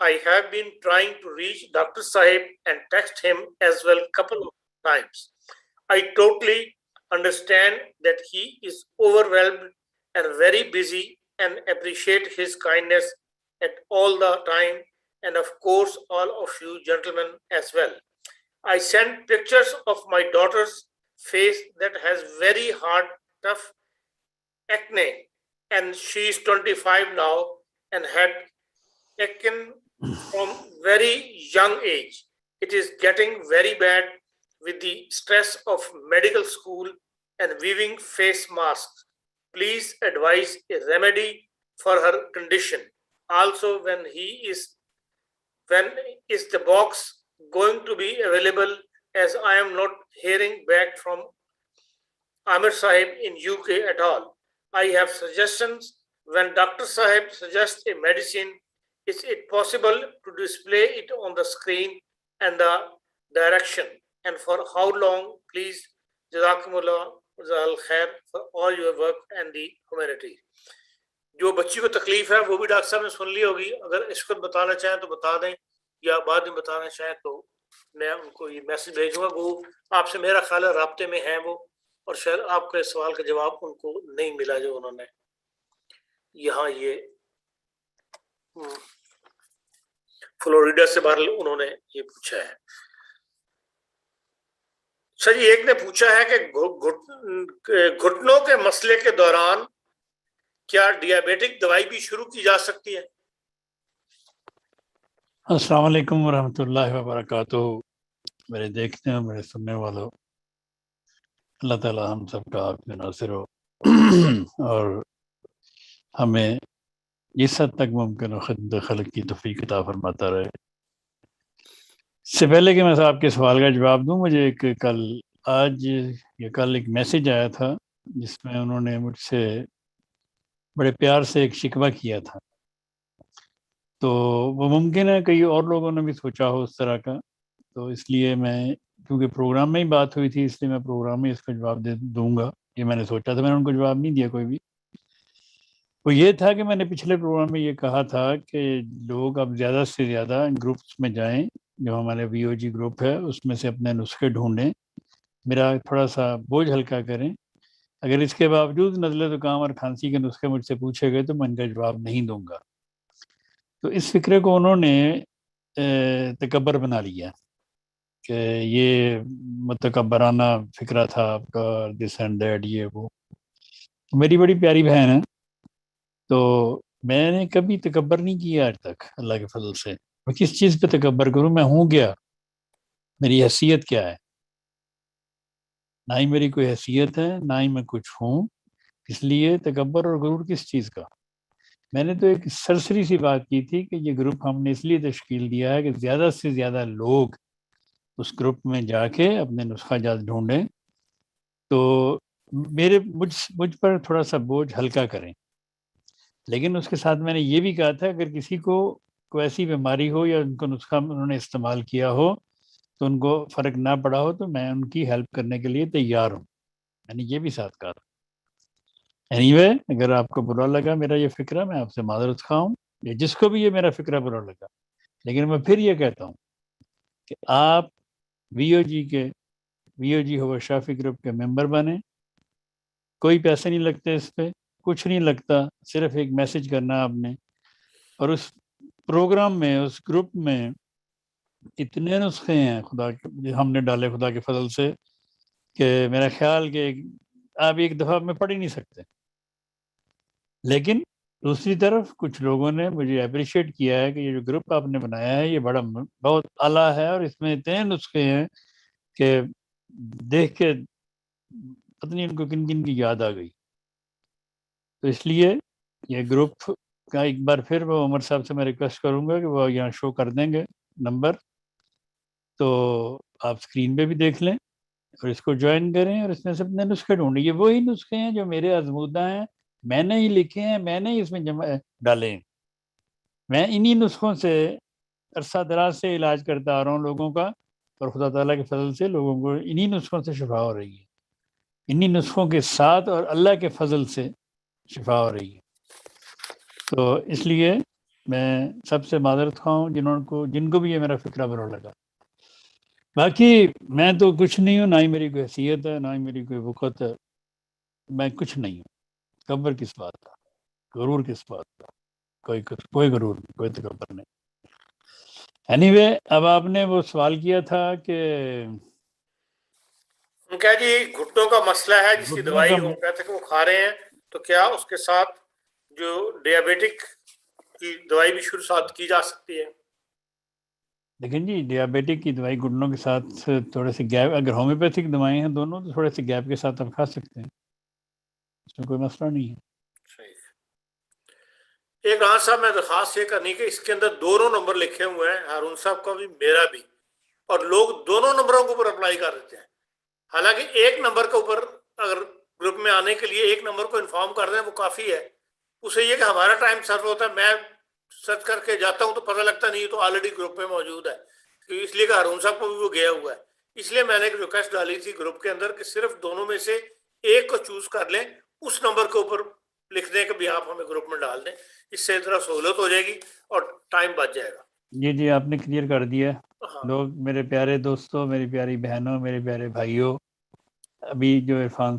I have been trying to reach Dr. Sahib and text him as well couple of times. I totally understand that he is overwhelmed and very busy and appreciate his kindness at all the time, and of course all of you gentlemen as well. I sent pictures of my daughter's face that has very hard, tough acne, and she is 25 now and had acne from very young age. It is getting very bad with the stress of medical school and weaving face masks. Please advise a remedy for her condition. Also, when is the box going to be available, as I am not hearing back from Amir Sahib in UK at all. I have suggestions. When Dr. Sahib suggests a medicine, is it possible to display it on the screen and the direction? And for how long? Please, Jazakumullah khair for all your work and the humanity. جو بچی کو تکلیف ہے وہ بھی doctor صاحب نے سن لی ہوگی. اگر اس وقت بتانا چاہیں تو بتا دیں, یا بعد میں بتانا چاہیں تو میں ان کو یہ میسج بھیجوں گا. وہ آپ سے میرا خیال ہے رابطے میں ہیں وہ, اور شاید آپ کے سوال کا جواب ان کو نہیں ملا جو انہوں نے یہاں یہ فلوریڈا سے باہر انہوں نے یہ پوچھا ہے. اچھا جی, ایک نے پوچھا ہے کہ گھٹنوں کے مسئلے کے دوران کیا ڈیابیٹک دوائی بھی شروع کی جا سکتی ہے؟ السلام علیکم ورحمۃ اللہ وبرکاتہ. میرے دیکھنے اور میرے سننے والوں, اللہ تعالیٰ ہم سب کا آپ میں ناصر ہو اور ہمیں جس حد تک ممکن ہو خدمت خلق کی توفیق عطا فرماتا رہے. اس سے پہلے کہ میں آپ کے سوال کا جواب دوں, مجھے ایک کل ایک میسج آیا تھا جس میں انہوں نے مجھ سے بڑے پیار سے ایک شکوہ کیا تھا. تو وہ ممکن ہے کئی اور لوگوں نے بھی سوچا ہو اس طرح کا, تو اس لیے میں, کیونکہ پروگرام میں ہی بات ہوئی تھی, اس لیے میں پروگرام میں اس کا جواب دوں گا. یہ میں نے سوچا تھا, میں نے ان کو جواب نہیں دیا کوئی بھی. وہ یہ تھا کہ میں نے پچھلے پروگرام میں یہ کہا تھا کہ لوگ اب زیادہ سے زیادہ گروپس میں جائیں, جو ہمارے وی او جی گروپ ہے اس میں سے اپنے نسخے ڈھونڈیں, میرا تھوڑا سا بوجھ ہلکا کریں. اگر اس کے باوجود نزلہ زکام اور کھانسی کے نسخے مجھ سے پوچھے گئے تو میں ان کا جواب نہیں دوں گا. تو اس فکرے کو انہوں نے تکبر بنا لیا کہ یہ متکبرانہ فکرہ تھا آپ کا, دس اینڈ دیٹ, یہ وہ. میری بڑی پیاری بہن ہے, تو میں نے کبھی تکبر نہیں کیا آج تک اللہ کے فضل سے. میں کس چیز پہ تکبر کروں؟ میں ہوں کیا؟ میری حیثیت کیا ہے؟ نہ ہی میری کوئی حیثیت ہے, نہ ہی میں کچھ ہوں. اس لیے تکبر اور غرور کس چیز کا؟ میں نے تو ایک سرسری سی بات کی تھی کہ یہ گروپ ہم نے اس لیے تشکیل دیا ہے کہ زیادہ سے زیادہ لوگ اس گروپ میں جا کے اپنے نسخہ جات ڈھونڈیں, تو مجھ پر تھوڑا سا بوجھ ہلکا کریں. لیکن اس کے ساتھ میں نے یہ بھی کہا تھا اگر کسی کو کوئی ایسی بیماری ہو یا ان کو نسخہ انہوں نے استعمال کیا ہو تو ان کو فرق نہ پڑا ہو تو میں ان کی ہیلپ کرنے کے لیے تیار ہوں. میں نے یہ بھی ساتھ کہا تھا. اینی اگر آپ کو برا لگا میرا یہ فکرہ, میں آپ سے معذرت خواہ ہوں, یا جس کو بھی یہ میرا فکرہ برا لگا. لیکن میں پھر یہ کہتا ہوں کہ آپ وی او جی ہوا شافی گروپ کے ممبر بنیں. کوئی پیسے نہیں لگتے اس پہ, کچھ نہیں لگتا, صرف ایک میسج کرنا آپ نے. اور اس پروگرام میں, اس گروپ میں اتنے نسخے ہیں خدا کے, ہم نے ڈالے خدا کے فضل سے, کہ میرا خیال کہ آپ ایک دفعہ میں پڑھ ہی نہیں سکتے. لیکن دوسری طرف کچھ لوگوں نے مجھے اپریشیٹ کیا ہے کہ یہ جو گروپ آپ نے بنایا ہے یہ بہت اعلیٰ ہے, اور اس میں اتنے نسخے ہیں کہ دیکھ کے پتہ نہیں ان کو کن کن کی یاد آ گئی. تو اس لیے یہ گروپ کا ایک بار پھر وہ عمر صاحب سے میں ریکویسٹ کروں گا کہ وہ یہاں شو کر دیں گے نمبر, تو آپ اسکرین پہ بھی دیکھ لیں اور اس کو جوائن کریں اور اس میں سے اپنے نسخے ڈھونڈیں. یہ وہی نسخے ہیں جو میرے آزمودہ ہیں, میں نے ہی لکھے ہیں, میں نے ہی اس میں جمع ڈالے ہیں. میں انہی نسخوں سے عرصہ دراز سے علاج کرتا آ رہا ہوں لوگوں کا, اور خدا تعالیٰ کے فضل سے لوگوں کو انہی نسخوں سے شفا ہو رہی ہے, انہی نسخوں کے ساتھ اور اللہ کے فضل سے شفا ہو رہی ہے. تو اس لیے میں سب سے معذرت خواہ ہوں جن کو بھی یہ میرا فکرہ برا لگا. باقی میں تو کچھ نہیں ہوں, نہ ہی میری کوئی حیثیت ہے, نہ ہی میری کوئی وقت ہے, میں کچھ نہیں ہوں. تکبر کس بات کا, غرور کس بات کا, کوئی غرور نہیں, کوئی تکبر نہیں. اینی اب آپ نے وہ سوال کیا تھا کہ کیا جی گھٹنوں کا مسئلہ ہے جس کی دوائی وہ کہتے ہیں کہ وہ کھا رہے ہیں, تو کیا اس کے ساتھ جو ڈیابیٹک کی دوائی بھی شروع ساتھ کی جا سکتی ہے؟ لیکن جی ڈیابیٹک کی دوائی گھٹنوں کے ساتھ تھوڑے سے گیپ, اگر ہومیوپیتھک دوائیں ہیں دونوں تو تھوڑے سے گیپ کے ساتھ آپ کھا سکتے ہیں, اس میں کوئی مسئلہ نہیں ہے. ایک رانا صاحب میں درخواست یہ کرنی کہ اس کے اندر دونوں نمبر لکھے ہوئے ہیں, ہارون صاحب کا بھی میرا بھی, اور لوگ دونوں نمبروں کے اوپر اپلائی کر دیتے ہیں. حالانکہ ایک نمبر کے اوپر اگر گروپ میں آنے کے لیے 1 نمبر کو انفارم کر دیں وہ کافی ہے. اسے یہ کہ ہمارا ٹائم سرو ہوتا ہے, میں سرچ کر کے جاتا ہوں تو پتہ لگتا نہیں تو آلریڈی گروپ میں موجود ہے, اس لیے کہ ہارون صاحب کو بھی وہ گیا ہوا ہے. اس لیے میں نے ایک ریکویسٹ ڈالی تھی گروپ کے اندر کہ صرف دونوں میں سے ایک کو چوز کر لیں, اس نمبر کے اوپر لکھ دیں کہ بھی آپ ہمیں گروپ میں ڈال دیں, اس سے ذرا سہولت ہو جائے گی اور ٹائم بچ جائے گا. جی آپ نے کلیئر کر دیا. ہاں لوگ, میرے پیارے دوستوں, میری پیاری بہنوں, میرے پیارے بھائیوں, ابھی جو عرفان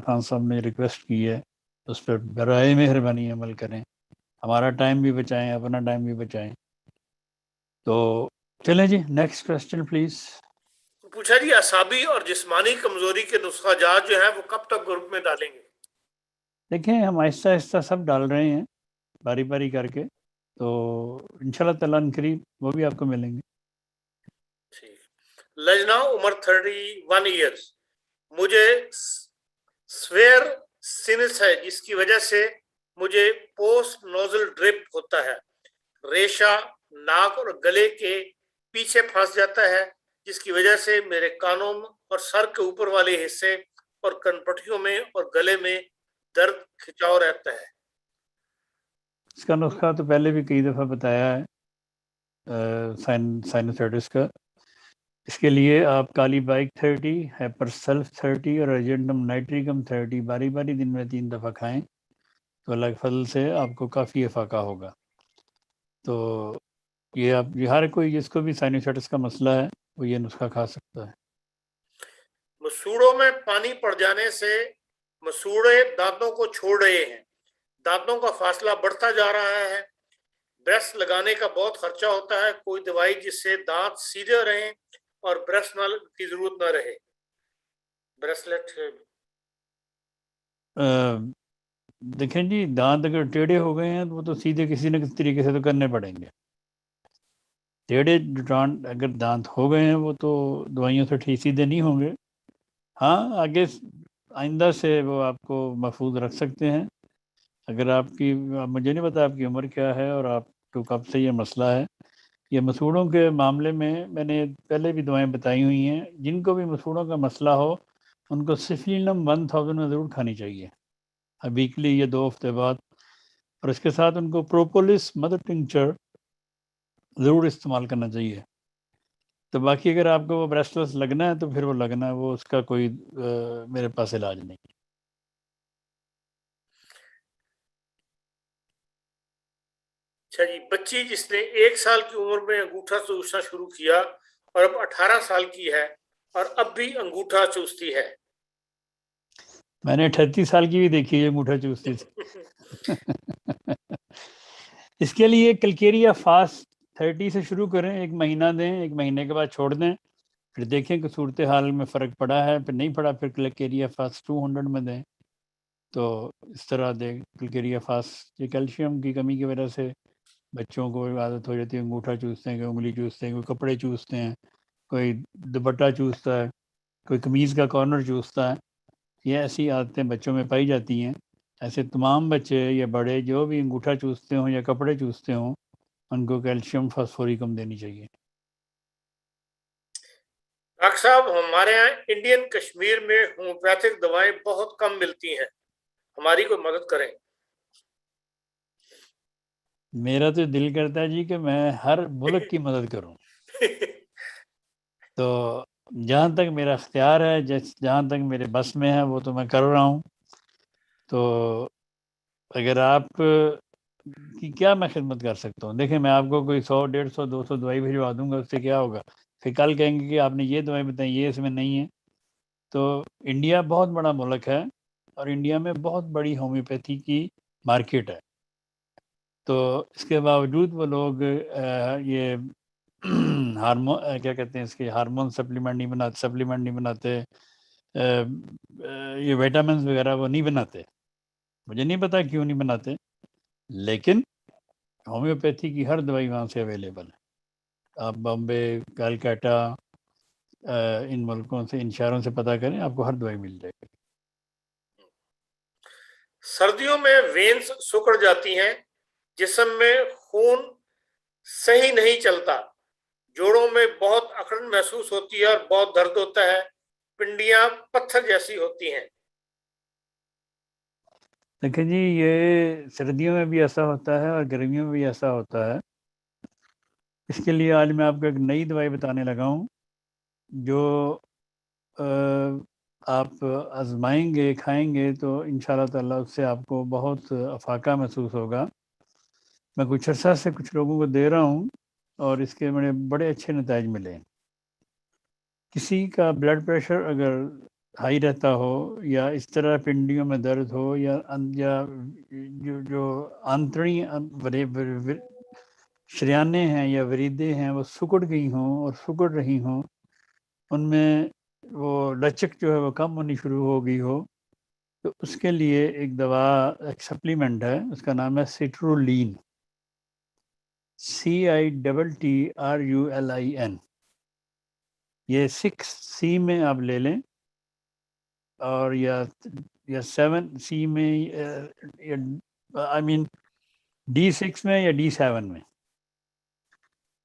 خان صاحب نے ریکویسٹ کی ہے اس پر برائے مہربانی عمل کریں, ہمارا ٹائم بھی بچائیں, اپنا ٹائم بھی بچائیں. تو چلیں جی, نیکسٹ کوسچن پلیز. پوچھا جی اعصابی اور جسمانی کمزوری کے نسخہ جات جو ہیں وہ کب تک گروپ میں ڈالیں گے؟ دیکھیں ہم آہستہ آہستہ سب ڈال رہے ہیں باری باری کر کے, تو انشاءاللہ تعالیٰ قریب وہ بھی آپ کو ملیں گے. ٹھیک. لجنا عمر 31 ایئرس, مجھے سویر سینس ہے جس کی وجہ سے مجھے پوسٹ نوزل ڈرپ ہوتا ہے, ریشہ ناک اور گلے کے پیچھے پھنس جاتا ہے جس کی وجہ سے میرے کانوں اور سر کے اوپر والے حصے اور کنپٹیوں میں اور گلے میں درد کھچاؤ رہتا ہے. اس کا نسخہ تو پہلے بھی کئی دفعہ بتایا ہے سائنوسائٹس کا. اس کے لیے آپ کالی بائک 30, ہیپر سلف 30 اور ایجنڈم نائٹریکم 30 باری باری دن میں 3 دفعہ کھائیں تو اللہ کے فضل سے آپ کو کافی افاقہ ہوگا. تو یہ آپ ہر کوئی جس کو بھی سائنوسائٹس کا مسئلہ ہے وہ یہ نسخہ کھا سکتا ہے. مسوڑوں میں پانی پڑ جانے سے مسوڑے دانتوں کو چھوڑ رہے ہیں, دانتوں کا فاصلہ بڑھتا جا رہا ہے, برش لگانے کا بہت خرچہ ہوتا ہے, کوئی دوائی جس سے دانت سیدھے رہیں اور برش نہ کی ضرورت نہ رہے. بریسلیٹ. دیکھیں جی, دانت اگر ٹیڑھے ہو گئے ہیں تو وہ تو سیدھے کسی نہ کسی طریقے سے تو کرنے پڑیں گے. ٹیڑھے اگر دانت ہو گئے ہیں وہ تو دوائیوں سے ٹھیک سیدھے نہیں ہوں گے. ہاں آگے آئندہ سے وہ آپ کو محفوظ رکھ سکتے ہیں. اگر آپ کی, مجھے نہیں پتا آپ کی عمر کیا ہے اور آپ کو کب سے یہ مسئلہ ہے. یہ مسوڑوں کے معاملے میں نے پہلے بھی دوائیں بتائی ہوئی ہیں, جن کو بھی مسوڑوں کا مسئلہ ہو ان کو سفلینم 1000 میں ضرور کھانی چاہیے ویکلی یا 2 ہفتے بعد, اور اس کے ساتھ ان کو پروپولس مدر ٹنکچر ضرور استعمال کرنا چاہیے. تو باقی اگر آپ کو وہ بریسلس لگنا ہے تو پھر وہ لگنا ہے, وہ اس کا کوئی میرے پاس علاج نہیں. اچھا جی, بچی جس نے 1 سال کی عمر میں انگوٹھا چوسنا شروع کیا اور اب 18 سال کی ہے اور اب بھی انگوٹھا چوستی ہے. میں نے 38 سال کی بھی دیکھی ہے انگوٹھا چوستی سے. اس کے لیے کلکیریا فاسٹ 30 سے شروع کریں, 1 مہینہ دیں, 1 مہینے کے بعد چھوڑ دیں, پھر دیکھیں کہ صورتحال میں فرق پڑا ہے, پھر نہیں پڑا پھر کلکیریا فاسٹ 200 میں دیں. تو اس طرح دیں کلکیریا فاسٹ. یہ کیلشیم کی کمی کی وجہ سے بچوں کو عادت ہو جاتی ہے, انگوٹھا چوستے ہیں, کوئی انگلی چوستے ہیں, کوئی کپڑے چوستے ہیں, کوئی دوپٹہ چوستا ہے, کوئی قمیض کا کارنر چوستا ہے. یہ ایسی عادتیں بچوں میں پائی جاتی ہیں. ایسے تمام بچے یا بڑے جو بھی انگوٹھا چوستے ہوں یا کپڑے چوستے ہوں ان کو کیلشیم فاسفوریکم دینی چاہیے. ڈاکٹر صاحب, ہمارے یہاں انڈین کشمیر میں ہومیوپیتھک دوائیں بہت کم ملتی ہیں, ہماری کوئی مدد کریں. میرا تو دل کرتا ہے جی کہ میں ہر ملک کی مدد کروں. تو جہاں تک میرا اختیار ہے, جہاں تک میرے بس میں ہے وہ تو میں کر رہا ہوں. تو اگر آپ کی کیا میں خدمت کر سکتا ہوں, دیکھیں میں آپ کو کوئی 100 150 200 دوائی بھجوا دوں گا, اس سے کیا ہوگا؟ پھر کل کہیں گے کہ آپ نے یہ دوائی بتائی, یہ اس میں نہیں ہے. تو انڈیا بہت بڑا ملک ہے اور انڈیا میں بہت بڑی ہومیوپیتھی کی مارکیٹ ہے. تو اس کے باوجود وہ لوگ یہ ہارمون کیا کہتے ہیں اس کے, ہارمون سپلیمنٹ نہیں بناتے, یہ وٹامنس وغیرہ وہ نہیں بناتے. مجھے نہیں پتا کیوں نہیں بناتے, لیکن ہومیوپیتھی کی ہر دوائی وہاں سے اویلیبل ہے. آپ بامبے, کلکتہ, ان ملکوں سے, ان شہروں سے پتہ کریں, آپ کو ہر دوائی مل جائے گی. سردیوں میں وینز سکڑ جاتی ہیں, جسم میں خون صحیح نہیں چلتا, جوڑوں میں بہت اکڑن محسوس ہوتی ہے اور بہت درد ہوتا ہے, پنڈیاں پتھر جیسی ہوتی ہیں. دیکھیں جی، یہ سردیوں میں بھی ایسا ہوتا ہے اور گرمیوں میں بھی ایسا ہوتا ہے. اس کے لیے آج میں آپ کو ایک نئی دوائی بتانے لگا ہوں جو آپ آزمائیں گے، کھائیں گے تو انشاءاللہ تعالیٰ اس سے آپ کو بہت افاقہ محسوس ہوگا. میں کچھ عرصہ سے کچھ لوگوں کو دے رہا ہوں اور اس کے بڑے اچھے نتائج ملے. کسی کا بلڈ پریشر اگر ہائی رہتا ہو یا اس طرح پنڈیوں میں درد ہو یا جو آنتڑی شریانے ہیں یا وریدیں ہیں وہ سکڑ گئی ہوں اور سکڑ رہی ہوں، ان میں وہ لچک جو ہے وہ کم ہونی شروع ہو گئی ہو، تو اس کے لیے ایک دوا، ایک سپلیمنٹ ہے، اس کا نام ہے سٹرولین. CITTRULIN. یہ 6C میں آپ لے لیں اور یا 7C میں، آئی مین D6 میں یا D7 میں،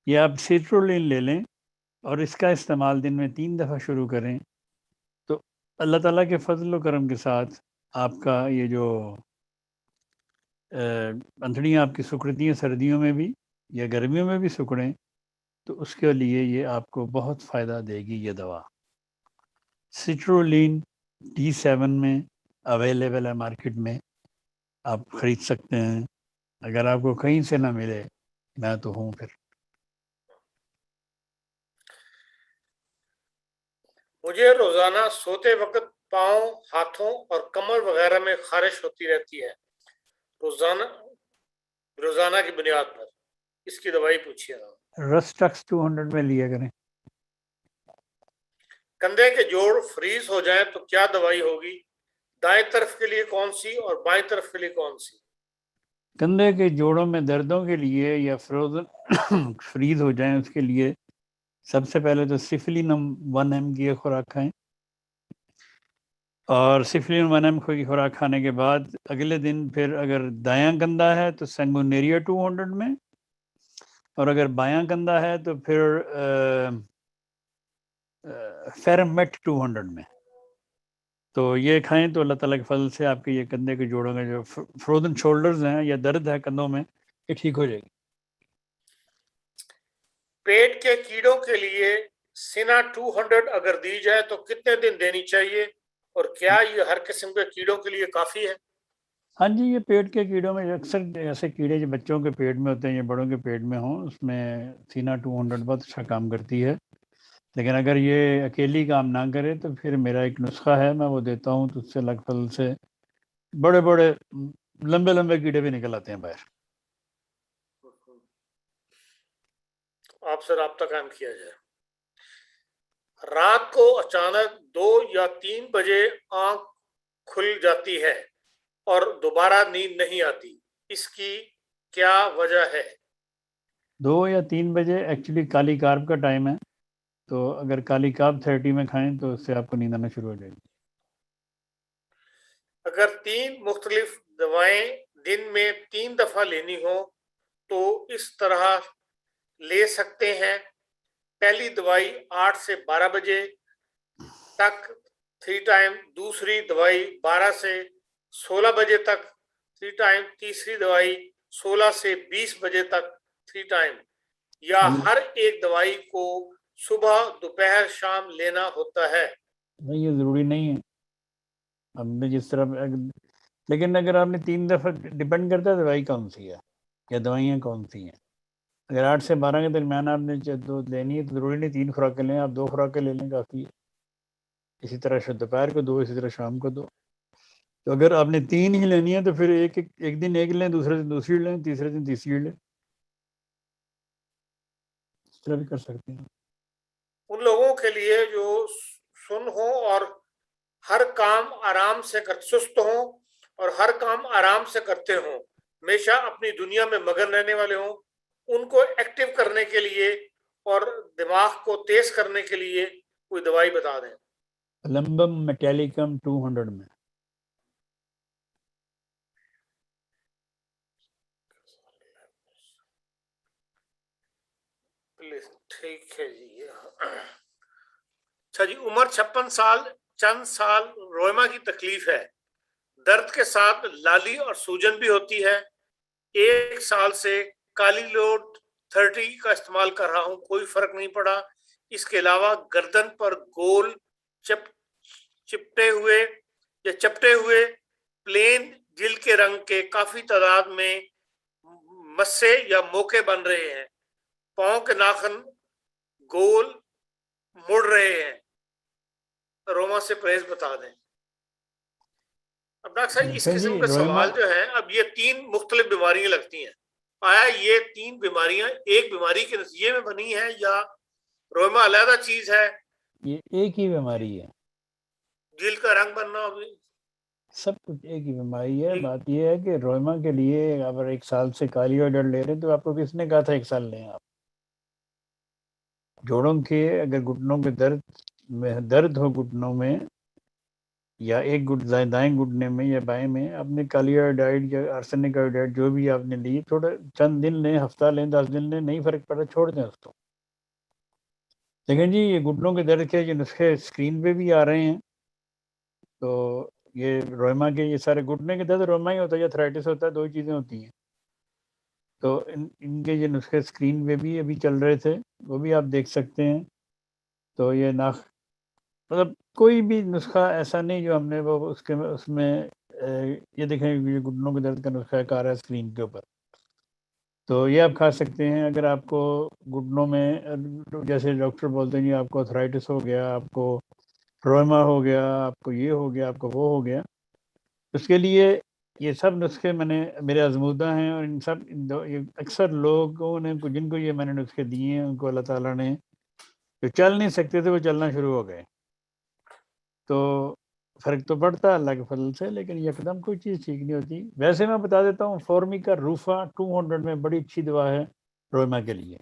یہ آپ سٹرولین لے لیں اور اس کا استعمال دن میں 3 دفعہ شروع کریں تو اللہ تعالیٰ کے فضل و کرم کے ساتھ آپ کا یہ جو انتڑیاں آپ کی سکڑتی ہیں سردیوں میں بھی یا گرمیوں میں بھی سکڑیں تو اس کے لیے یہ آپ کو بہت فائدہ دے گی. یہ دوا سٹرولین D7 میں اویلیبل ہے، مارکیٹ میں آپ خرید سکتے ہیں. اگر آپ کو کہیں سے نہ ملے میں تو ہوں پھر. مجھے روزانہ سوتے وقت پاؤں، ہاتھوں اور کمر وغیرہ میں خارش ہوتی رہتی ہے روزانہ کی بنیاد پر. اس کی دوائی پوچھیے گا. رسٹکس 200 میں لیا کریں. کندھے کے جوڑ فریز ہو جائیں تو کیا دوائی ہوگی؟ دائیں طرف کے لیے کون سی اور بائیں طرف کے لیے کون سی؟ کندھے کے جوڑوں میں دردوں کے لیے یا فروزن فریز ہو جائیں اس کے لیے سب سے پہلے تو سفلین 1 کی خوراک کھائیں، اور سفلین 1 کی خوراک کھانے کے بعد اگلے دن پھر اگر دایاں کندھا ہے تو سینگونیریا 200 میں، اور اگر بایاں کندھا ہے تو پھر فیرمیٹ 200 میں. تو یہ کھائیں تو اللہ تعالیٰ کے فضل سے آپ کے یہ کندھے کے جوڑوں میں جو فروزن شولڈرز ہیں یا درد ہے کندھوں میں، یہ ٹھیک ہو جائے گی. پیٹ کے کیڑوں کے لیے سینا 200 اگر دی جائے تو کتنے دن دینی چاہیے، اور کیا یہ ہر قسم کے کیڑوں کے لیے کافی ہے؟ ہاں جی، یہ پیٹ کے کیڑوں میں اکثر ایسے کیڑے جو بچوں کے پیٹ میں ہوتے ہیں یا بڑوں کے پیٹ میں ہوں، اس میں سینا 200 بہت اچھا کام کرتی ہے. لیکن اگر یہ اکیلی کام نہ کرے تو پھر میرا ایک نسخہ ہے، میں وہ دیتا ہوں تو اس سے لگ پھل سے بڑے بڑے لمبے لمبے کیڑے بھی نکل آتے ہیں باہر. آپ سے رابطہ قائم کیا جائے. رات کو اچانک 2 یا 3 بجے آنکھ کھل جاتی ہے اور دوبارہ نیند نہیں آتی، اس کی کیا وجہ ہے؟ 2 یا 3 بجے ایکچولی کالی کارب کا ٹائم ہے، تو اگر کالی کارب 30 میں کھائیں تو اس سے آپ کو نیند آنا شروع ہو جائے گی. اگر 3 مختلف دوائیں دن میں 3 دفعہ لینی ہو تو اس طرح لے سکتے ہیں. پہلی دوائی 8 سے 12 بجے تک 3 ٹائم، دوسری دوائی 12 سے 16 بجے تک 3 ٹائم، تیسری دوائی 16 سے 20 بجے تک 3 ٹائم، یا ہر ایک دوائی کو صبح دوپہر شام لینا ہوتا ہے؟ نہیں، یہ ضروری نہیں ہے. ہم نے جس طرح لیکن اگر آپ نے 3 دفعہ، ڈپینڈ کرتا ہے دوائی کون سی ہے یا دوائیاں کون سی ہیں. اگر 8 سے 12 کے درمیان آپ نے دو لینی ہے تو ضروری نہیں 3 خوراکیں لیں، آپ 2 خوراکیں لے لیں کافی ہے. اسی طرح دوپہر کو 2، اسی طرح شام کو 2. تو اگر آپ نے 3 ہی لینی ہے تو پھر ایک دن ایک لیں، دوسرے دن دوسری لیں، تیسرے دن تیسری لیں، اس طرح بھی کر سکتے ہیں. ان لوگوں کے لیے جو سن ہوں اور ہر کام آرام سے سست ہوں اور ہر کام آرام سے کرتے ہوں، ہمیشہ اپنی دنیا میں مگن رہنے والے ہوں، ان کو ایکٹیو کرنے کے لیے اور دماغ کو تیز کرنے کے لیے کوئی دوائی بتا دیں. لمبم میٹیلیکم 200 میں. ٹھیک ہے جی. اچھا جی، عمر 56 سال، چند سال روما کی تکلیف ہے، درد کے ساتھ لالی اور سوجن بھی ہوتی ہے. 1 سال سے کالی لوڈ 30 کا استعمال کر رہا ہوں, کوئی فرق نہیں پڑا. اس کے علاوہ گردن پر گول چپٹے ہوئے پلین جل کے رنگ کے کافی تعداد میں مسے یا موقع بن رہے ہیں. پاؤں کے ناخن گول مڑ رہے ہیں. روما سے پرہیز بتا دیں. اب ڈاکٹر صاحب اس قسم کے سوال جو ہے, اب یہ 3 مختلف بیماریاں لگتی ہیں. آیا یہ 3 بیماریاں ایک بیماری کے نتیجے میں بنی ہیں یا روما علیحدہ چیز ہے؟ یہ ایک ہی بیماری ہے. جلد کا رنگ بننا ہوگی, سب کچھ ایک ہی بیماری ہے. بات یہ ہے کہ روما کے لیے اگر 1 سال سے کالی اور ڈر لے رہے ہیں تو آپ کو کس نے کہا تھا 1 سال لیں آپ؟ جوڑوں کے اگر گھٹنوں کے درد ہو گھٹنوں میں, یا ایک دائیں گھٹنے میں یا بائیں میں, آپ نے کالی آیوڈائڈ یا آرسینک آیوڈائڈ جو بھی آپ نے لی, تھوڑا چند دن لیں, ہفتہ لیں, 10 دن لیں, نہیں فرق پڑا چھوڑ دیں اس کو. لیکن جی یہ گھٹنوں کے درد کے جو نسخے اسکرین پہ بھی آ رہے ہیں, تو یہ روما کے یہ سارے گھٹنے کے درد روما ہی ہوتا ہے یا تھرائٹس ہوتا ہے, 2 چیزیں ہوتی ہیں. تو ان کے یہ نسخے اسکرین پہ بھی ابھی چل رہے تھے, وہ بھی آپ دیکھ سکتے ہیں. تو یہ مطلب کوئی بھی نسخہ ایسا نہیں جو ہم نے وہ اس میں یہ دیکھیں یہ گھٹنوں کے درد کا نسخہ ایک آ رہا ہے اسکرین کے اوپر, تو یہ آپ کھا سکتے ہیں. اگر آپ کو گھٹنوں میں جیسے ڈاکٹر بولتے ہیں جی آپ کو ارتھرائٹس ہو گیا, آپ کو روما ہو گیا, آپ کو یہ ہو گیا, آپ کو وہ ہو گیا, اس کے لیے یہ سب نسخے میرے آزمودہ ہیں. اور ان سب اکثر لوگوں نے جن کو یہ میں نے نسخے دیے ہیں, ان کو اللہ تعالیٰ نے جو چل نہیں سکتے تھے وہ چلنا شروع ہو گئے. تو فرق تو پڑتا ہے اللہ کے فضل سے, لیکن یکدم کوئی چیز ٹھیک نہیں ہوتی. ویسے میں بتا دیتا ہوں, فورمیکا روفا 200 میں بڑی اچھی دوا ہے روما کے لیے,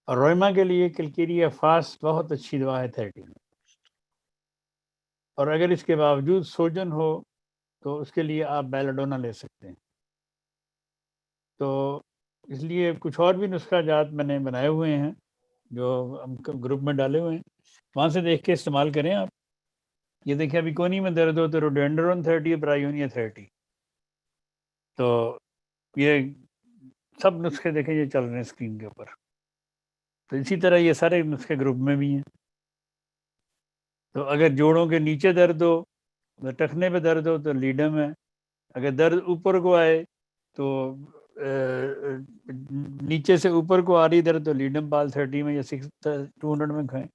اور روما کے لیے کلکیریا فاسٹ بہت اچھی دوا ہے 30 میں. اور اگر اس کے باوجود سوجن ہو تو اس کے لیے آپ بیلاڈونا لے سکتے ہیں. تو اس لیے کچھ اور بھی نسخہ جات میں نے بنائے ہوئے ہیں جو ہم گروپ میں ڈالے ہوئے ہیں, وہاں سے دیکھ کے استعمال کریں آپ. یہ دیکھیں ابھی کونی میں درد ہو تو روڈینڈرون 30, برایونیا 30. تو یہ سب نسخے دیکھیں یہ چل رہے ہیں اسکرین کے اوپر. تو اسی طرح یہ سارے نسخے گروپ میں بھی ہیں. تو اگر جوڑوں کے نیچے درد ہو, ٹخنے پہ درد ہو تو لیڈم ہے. اگر درد اوپر کو آئے تو نیچے سے اوپر کو آ رہی درد تو لیڈم پال 30 میں یا 200 میں کھائیں.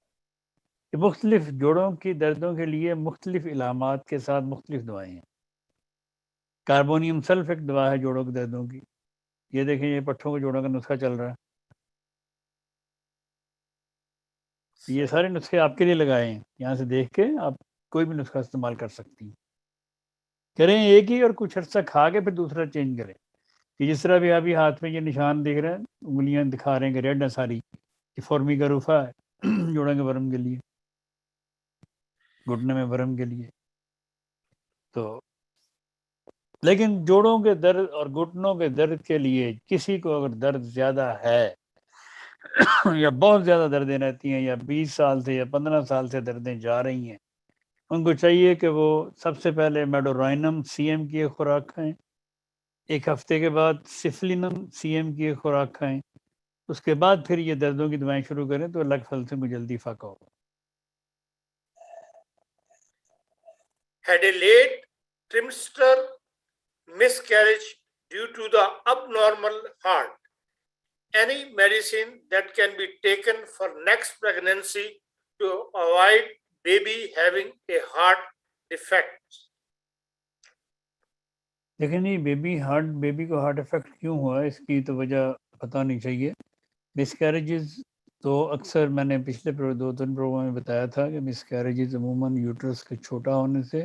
یہ مختلف جوڑوں کی دردوں کے لیے مختلف علامات کے ساتھ مختلف دوائیں ہیں. کاربونیم سلف ایک دوا ہے جوڑوں کے دردوں کی. یہ دیکھیں یہ پٹھوں کے جوڑوں کا نسخہ چل رہا ہے. یہ سارے نسخے آپ کے لیے لگائے ہیں, یہاں سے دیکھ کے آپ کوئی بھی نسخہ استعمال کر سکتی ہیں. کریں ایک ہی اور کچھ عرصہ کھا کے پھر دوسرا چینج کریں. کہ جس طرح بھی ابھی ہاتھ میں یہ نشان دیکھ رہے ہیں, انگلیاں دکھا رہے ہیں کہ ریڈ ہے ساری, یہ فورمیکا روفا ہے جوڑوں کے ورم کے لیے, گھٹنے میں ورم کے لیے. تو لیکن جوڑوں کے درد اور گھٹنوں کے درد کے لیے کسی کو اگر درد زیادہ ہے یا بہت زیادہ دردیں رہتی ہیں, یا 20 سال سے یا 15 سال سے دردیں جا رہی ہیں, ان کو چاہیے کہ وہ سب سے پہلے میڈورائنم CM کی ایک خوراک کھائیں. 1 ہفتے کے بعد سفلینم CM کی ایک خوراک کھائیں. اس کے بعد پھر یہ دردوں کی دوائیں شروع کریں تو اللہ کے فضل سے مجھے جلدی فائقہ ہوگا. Had a late trimester miscarriage due to the abnormal heart. Any medicine that can be taken for next pregnancy to avoid baby having a heart defect? لیکن نہیں بیبی کو ہارٹ افیکٹ کیوں ہوا ہے, اس کی تو وجہ پتہ نہیں چاہیے. مس کیریجز تو اکثر میں نے پچھلے 2-3 پروگرام میں بتایا تھا کہ مس کیریجز عموماً یوٹرس کے چھوٹا ہونے سے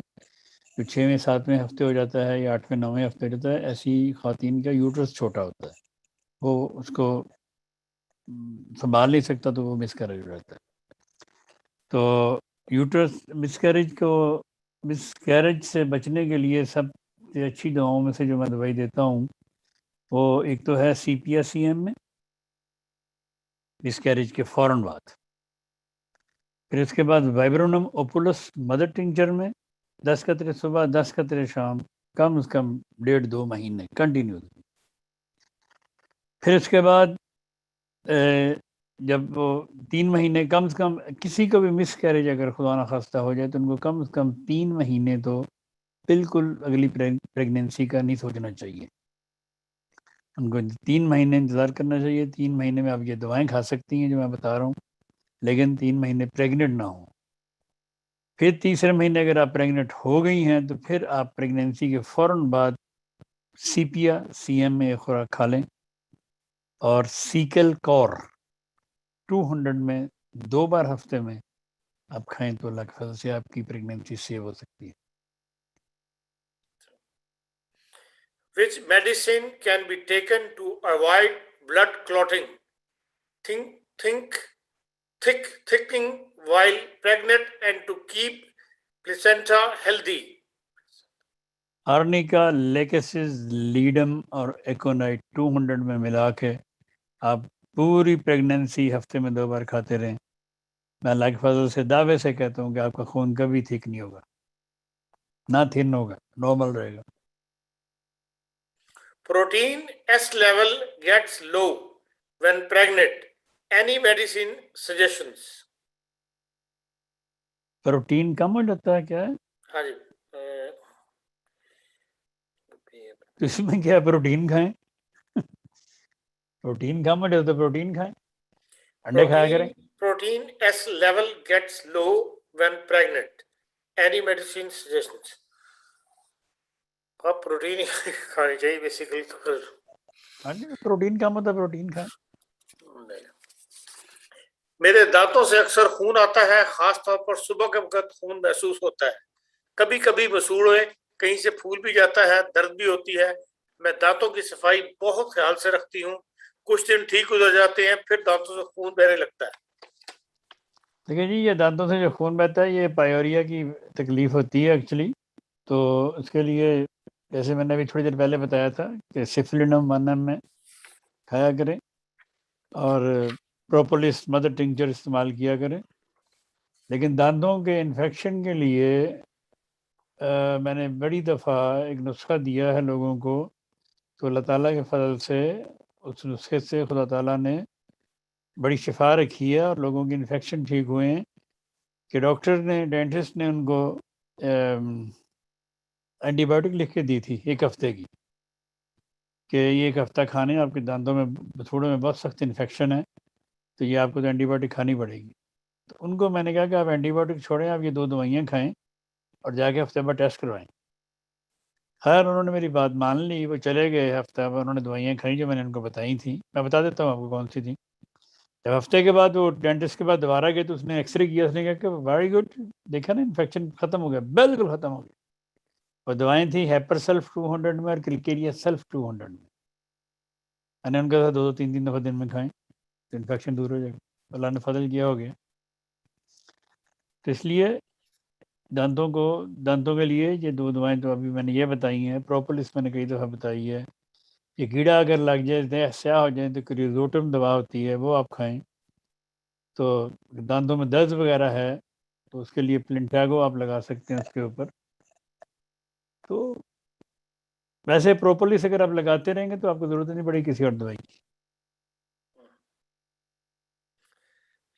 جو 6ویں-7ویں ہفتے ہو جاتا ہے یا 8ویں-9ویں ہفتے ہو جاتا ہے, ایسی خواتین کا یوٹرس چھوٹا ہوتا ہے, وہ اس کو سنبھال نہیں سکتا تو وہ مس کیریج ہو جاتا ہے. تو یوٹرس مس کیریج سے بچنے کے لیے سب سے اچھی دواؤں میں سے جو میں دوائی دیتا ہوں وہ ایک تو ہے CPA CM میں مس کیریج کے فوراً بعد, پھر اس کے بعد وائبرونم اوپولس مدر ٹنکچر میں, 10 قطرے صبح 10 قطرے شام، کم از کم 1.5-2 مہینے کنٹینیو. پھر اس کے بعد جب وہ 3 مہینے کم از کم، کسی کو بھی مس کیریج اگر خدا نخواستہ ہو جائے تو ان کو کم از کم 3 مہینے تو بالکل اگلی پریگنینسی کا نہیں سوچنا چاہیے. ان کو 3 مہینے انتظار کرنا چاہیے. 3 مہینے میں آپ یہ دوائیں کھا سکتی ہیں جو میں بتا رہا ہوں، لیکن 3 مہینے پریگننٹ نہ ہوں. پھر تیسرے مہینے اگر آپ پریگننٹ ہو گئی ہیں تو پھر آپ پریگنینسی کے فوراً بعد سیپیا CM میں خوراک کھا لیں، اور سیکل کور 200 میں 2 بار ہفتے میں آپ کھائیں تو اللہ کے فضل سے آپ کی پریگنینسی سیو ہو سکتی ہے. Which medicine can be taken to avoid blood clotting, thickening while pregnant and to keep placenta healthy? آرنیکا، لیکسز، لیڈم اور ایکونائٹ 200 میں ملا کے آپ پوری پریگنینسی ہفتے میں 2 بار کھاتے رہیں. میں اللہ کے فضل سے دعوے سے کہتا ہوں کہ آپ کا خون کبھی ٹھیک نہیں ہوگا، نہ تھن ہوگا، نارمل رہے گا. Protein S level gets low when pregnant. Any medicine suggestions? Protein کم ہو جاتا ہے کیا ہے؟ ہاں جی. تو اس میں کیا پروٹین کھائیں، پروٹین کم ہو جاتا ہے پروٹین کھائیں، انڈے کھایا کریں. Protein S level gets low when pregnant. Any medicine suggestions? آپ پروٹین کھانی چاہیے بیسیکلی. تو پھر پروٹین کم ہوتا ہے پروٹین کھائیں. میرے دانتوں سے اکثر خون آتا ہے، خاص طور پر صبح کے وقت خون محسوس ہوتا ہے. کبھی کبھی مسوڑ ہوئے کہیں سے پھول بھی جاتا ہے، درد بھی ہوتی ہے. میں دانتوں کی صفائی بہت خیال سے رکھتی ہوں. کچھ دن ٹھیک گزر جاتے ہیں، پھر دانتوں سے خون بہنے لگتا ہے. دیکھیں جی، یہ دانتوں سے جو خون بہتا ہے یہ پائیوریا کی تکلیف ہوتی ہے ایکچولی. تو اس کے لیے جیسے میں نے ابھی تھوڑی دیر پہلے بتایا تھا کہ سفلینم 1 میں کھایا کریں، اور پروپولس مدر ٹنکچر استعمال کیا کریں. لیکن دانتوں کے انفیکشن کے لیے میں نے بڑی دفعہ ایک نسخہ دیا ہے لوگوں کو، تو اللہ تعالیٰ کے فضل سے اس نسخے سے خدا تعالیٰ نے بڑی شفا رکھی ہے اور لوگوں کے انفیکشن ٹھیک ہوئے ہیں. کہ ڈاکٹر نے، ڈینٹسٹ نے ان کو اینٹی بایوٹک لکھ کے دی تھی 1 ہفتے کی، کہ یہ 1 ہفتہ کھانے، آپ کے دانتوں میں بتھوڑوں میں بہت سخت انفیکشن ہے تو یہ آپ کو تو اینٹی بایوٹک کھانی پڑے گی. تو ان کو میں نے کہا کہ آپ اینٹی بایوٹک چھوڑیں، آپ یہ 2 دوائیاں کھائیں اور جا کے ہفتے بعد ٹیسٹ کروائیں. خیر انہوں نے میری بات مان لی، وہ چلے گئے. ہفتہ بعد انہوں نے دوائیاں کھائیں جو میں نے ان کو بتائی تھیں. میں بتا دیتا ہوں آپ کو کون سی تھیں. جب ہفتے کے بعد وہ ڈینٹسٹ کے بعد دوبارہ گئے تو اس نے ایکس رے کیا، اس نے کہا کہ ویری گڈ، دیکھا نا انفیکشن ختم ہو گیا، بالکل ختم ہو گیا. وہ دوائیں تھیں ہیپر سلف 200 میں اور کلکیریا سلف 200 میں. میں نے ان کا 2-3 دفعہ دن میں کھائیں تو انفیکشن دور ہو جائے گا. اللہ نے فضل کیا، ہو گیا. تو اس لیے دانتوں کے لیے یہ 2 دوائیں تو ابھی میں نے یہ بتائی ہیں. پروپولس میں نے کئی دفعہ بتائی ہے. یہ کیڑا اگر لگ جائے، سیاہ ہو جائیں تو کریوزوٹم دوا ہوتی ہے، وہ آپ کھائیں. تو دانتوں میں درد وغیرہ ہے تو اس کے لیے پلنٹاگو آپ لگا سکتے ہیں اس کے اوپر. تو ویسے پروپولس اگر آپ لگاتے رہیں گے تو آپ کو ضرورت نہیں پڑے کسی اور دوائی کی.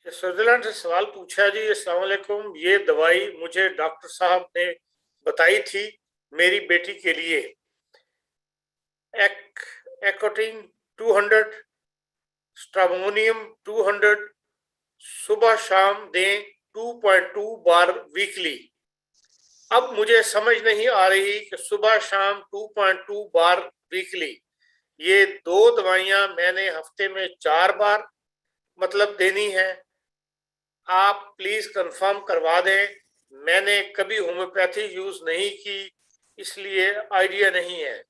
سوئٹزرلینڈ سے سوال پوچھا جی. السلام علیکم، یہ دوائی مجھے ڈاکٹر صاحب نے بتائی تھی میری بیٹی کے لیے، ایکوٹین 200، اسٹرامونیم 200، صبح شام دیں 2.2 بار ویکلی. اب مجھے سمجھ نہیں آ رہی کہ صبح شام 2.2 بار ویکلی یہ 2 دوائیاں میں نے ہفتے میں 4 بار مطلب دینی ہے. آپ پلیز کنفرم کروا دیں. میں نے کبھی ہومیوپیتھی یوز نہیں کی، اس لیے آئیڈیا نہیں ہے.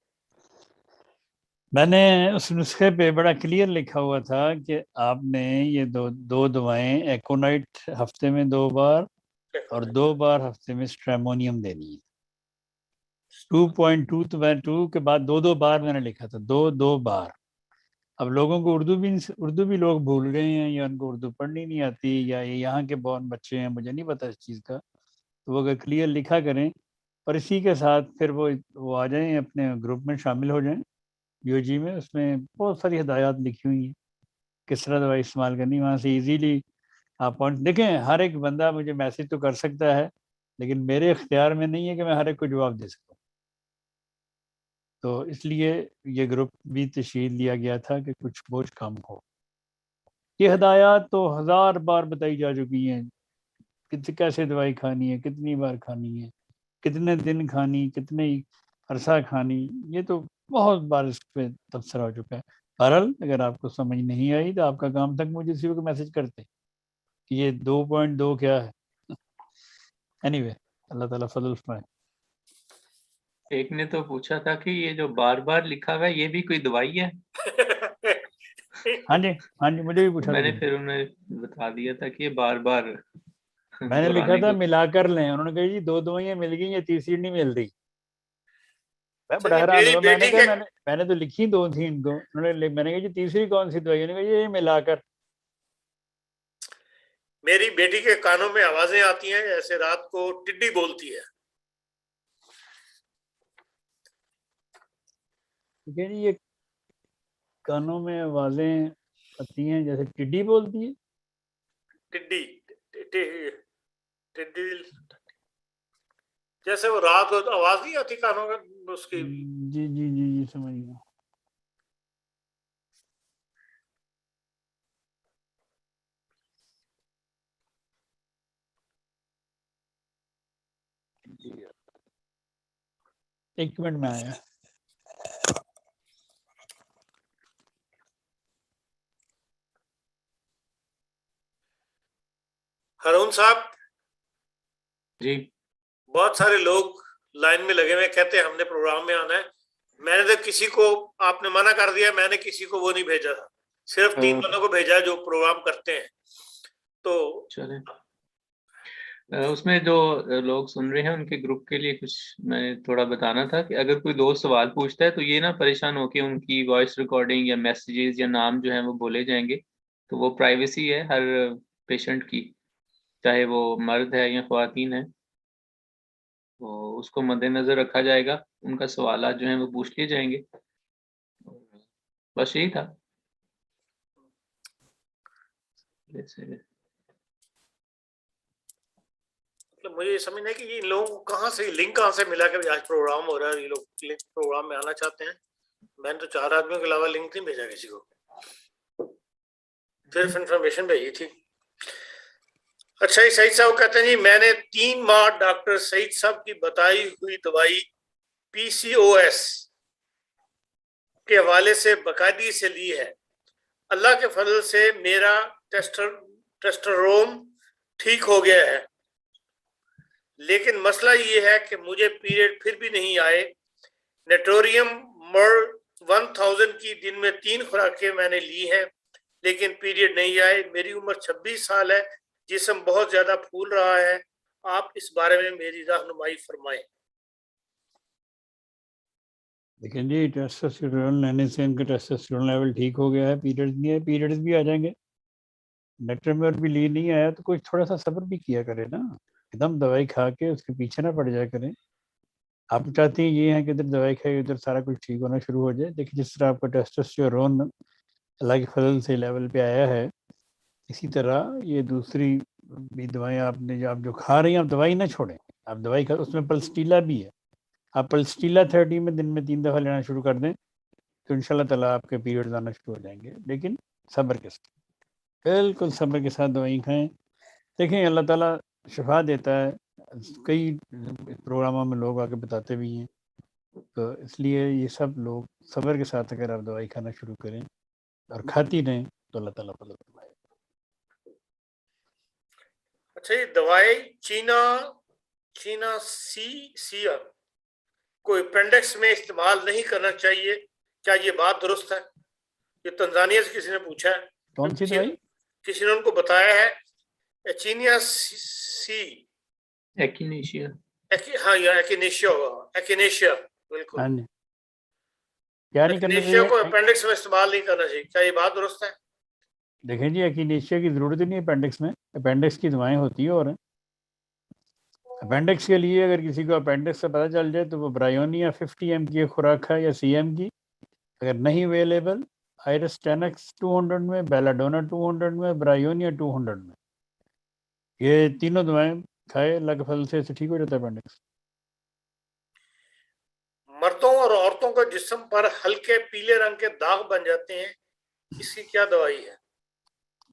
میں نے اس نسخے پہ بڑا کلیئر لکھا ہوا تھا کہ آپ نے یہ دو دوائیں ایکونائٹ ہفتے میں 2 بار اور 2 بار ہفتے میں اسٹریمونیم دینی ہے. 2.2 تو میں 2 کے بعد 2 بار میں نے لکھا تھا، 2 بار. اب لوگوں کو اردو بھی لوگ بھول گئے ہیں، یا ان کو اردو پڑھنی نہیں آتی، یا یہ یہاں کے بورن بچے ہیں، مجھے نہیں پتا اس چیز کا. تو وہ اگر کلیئر لکھا کریں اور اسی کے ساتھ پھر وہ آ جائیں اپنے گروپ میں شامل ہو جائیں BOG میں. اس میں بہت ساری ہدایات لکھی ہوئی ہیں کس طرح دوائی استعمال کرنی. وہاں سے ایزیلی آپ پوائنٹ دیکھیں. ہر ایک بندہ مجھے میسج تو کر سکتا ہے لیکن میرے اختیار میں نہیں ہے کہ میں ہر ایک کو جواب دے سکوں. تو اس لیے یہ گروپ بھی تشکیل دیا گیا تھا کہ کچھ بوجھ کم ہو. یہ ہدایات تو 1000 بار بتائی جا چکی ہیں کیسے دوائی کھانی ہے, کتنی بار کھانی ہے, کتنے دن کھانی, کتنے عرصہ کھانی. یہ تو بہت بار اس پہ تبصرہ ہو چکا ہے. بہرحال اگر آپ کو سمجھ نہیں آئی تو آپ کا کام تک مجھے اسی کو میسج کرتے کہ یہ 2.2 کیا ہے. اینی وے اللہ تعالیٰ فضل فرمائے. ایک نے تو پوچھا تھا کہ یہ جو بار بار لکھا ہوا ہے یہ بھی کوئی دوائی ہے؟ ہاں جی مجھے بھی پوچھا میں نے تھا. پھر انہیں بتا دیا تھا کہ یہ بار بار میں نے لکھا تھا ملا کر لیں. انہوں نے کہا جی 2 دوائیاں مل گئی, یہ تیسری نہیں مل رہی. میں بڑا حیران ہوا. میں نے کہا میں نے تو لکھی 2 تھی ان کو. انہوں نے میں نے کہا جی تیسری کون سی دوائی؟ انہوں نے کہا یہ ملا کر. میری بیٹی کے کانوں میں آوازیں آتی ہیں جیسے رات کو ٹڈی بولتی ہے. ٹھیک ہے جی, یہ کانوں میں آوازیں آتی ہیں جیسے ٹڈی بولتی ہے. ٹڈی جیسے وہ رات کو آواز نہیں آتی کانوں میں اس کی. جی سمجھ گیا. ایک منٹ میں آیا. ہارون صاحب جی بہت سارے لوگ لائن میں لگے ہوئے کہتے ہیں ہم نے پروگرام میں آنا ہے. میں نے تو کسی کو آپ نے منع کر دیا. میں نے کسی کو وہ نہیں بھیجا تھا, صرف 3 بندوں کو بھیجا ہے جو پروگرام کرتے ہیں. تو چلیں اس میں جو لوگ سن رہے ہیں ان کے گروپ کے لیے کچھ میں تھوڑا بتانا تھا کہ اگر کوئی دوست سوال پوچھتا ہے تو یہ نہ پریشان ہو کے ان کی وائس ریکارڈنگ یا میسیجز یا نام جو ہیں وہ بولے جائیں گے. تو وہ پرائیویسی ہے ہر پیشنٹ کی, چاہے وہ مرد ہے یا خواتین ہے. تو اس کو مد نظر رکھا جائے گا. ان کا سوالات جو ہیں وہ پوچھ لیے جائیں گے. بس یہی تھا. مجھے یہ سمجھنا ہے کہ یہ لوگ کہاں سے لنک کہاں سے ملا کہ آج پروگرام ہو رہا ہے, یہ لوگ لنک پروگرام میں آنا چاہتے ہیں. میں نے تو 4 آدمیوں کے علاوہ لنک نہیں بھیجا کسی کو, صرف انفارمیشن بھیجی تھی. اچھا جی, سعید صاحب کہتے ہیں جی میں نے 3 ماہ ڈاکٹر سعید صاحب کی بتائی ہوئی دوائی PCOS کے حوالے سے باقاعدگی سے لی ہے. اللہ کے فضل سے میرا ٹیسٹوسٹیرون ٹھیک ہو گیا ہے, لیکن مسئلہ یہ ہے کہ مجھے پیریڈ پھر بھی نہیں آئے. نیٹوریم مر 1000 کی دن میں 3 خوراکیں میں نے لی ہیں لیکن پیریڈ نہیں آئے. میری عمر 26 سال ہے, جسم بہت زیادہ پھول رہا ہے. آپ اس بارے میں میری رہنمائی فرمائیں. لیکن جی ٹیسٹوسٹیرون لینے سے ان کا ٹیسٹوسٹیرون لیول ٹھیک ہو گیا ہے, پیریڈز نہیں ہے, پیریڈز بھی آ جائیں گے. نیٹرمر بھی لی نہیں آیا تو کچھ تھوڑا سا صبر بھی کیا کرے نا. ایک دم دوائی کھا کے اس کے پیچھے نہ پڑ جایا کریں. آپ چاہتے ہیں یہ ہے کہ ادھر دوائی کھائے ادھر سارا کچھ ٹھیک ہونا شروع ہو جائے. دیکھیں جس طرح آپ کا ٹیسٹوسٹیرون اللہ کے فضل سے لیول پہ آیا ہے, اسی طرح یہ دوسری بھی دوائیں آپ نے آپ جو کھا رہی ہیں, آپ دوائی نہ چھوڑیں. آپ دوائی کھا, اس میں پلسٹیلا بھی ہے. آپ پلسٹیلا 30 میں دن میں 3 دفعہ لینا شروع کر دیں تو انشاءاللہ تعالیٰ آپ کے پیریڈز آنا شروع ہو جائیں گے. لیکن صبر کے ساتھ, بالکل صبر کے ساتھ دوائی کھائیں. دیکھیں اللہ تعالیٰ شفا دیتا ہے. کئی پروگراموں میں لوگ آ کے بتاتے بھی ہیں. تو اس لیے یہ سب لوگ صبر کے ساتھ اگر آپ دوائی کھانا شروع کریں اور کھاتی رہیں تو اللہ تعالیٰ فضل فرمائے. اچھا یہ دوائی چینا سیا کو اپینڈکس میں استعمال نہیں کرنا چاہیے, کیا یہ بات درست ہے؟ یہ تنزانیہ سے کسی نے پوچھا ہے. کون سی دوائی؟ کسی نے ان کو بتایا ہے چینیا سی ایکینیشیا. ہاں یا ایکینیشیا ہوگا, ایکینیشیا بالکل. ہاں جی, کیا نہیں کرنا ایکینیشیا کو چاہیے؟ اپینڈکس میں استعمال نہیں کرنا چاہیے, کیا یہ بات درست ہے؟ دیکھیں جی ایکینیشیا کی ضرورت ہی نہیں ہے اپینڈکس میں. اپینڈکس کی دوائیں ہوتی ہیں اور اپینڈکس کے لیے اگر کسی کو اپینڈکس سے پتہ چل جائے تو وہ برائیونیا 50 ایم کی خوراک ہے یا سی ایم کی. اگر نہیں اویلیبل آئرس 10x 200 میں, بیلاڈونا 200 میں, برائیونیا 200 میں, یہ تینوں دوائیں کھائے, اللہ کے فضل سے اسے ٹھیک ہو جاتا ہے اپینڈکس. مردوں اور عورتوں کا جسم پر ہلکے پیلے رنگ کے داغ بن جاتے ہیں, اس کی کیا دوائی ہے؟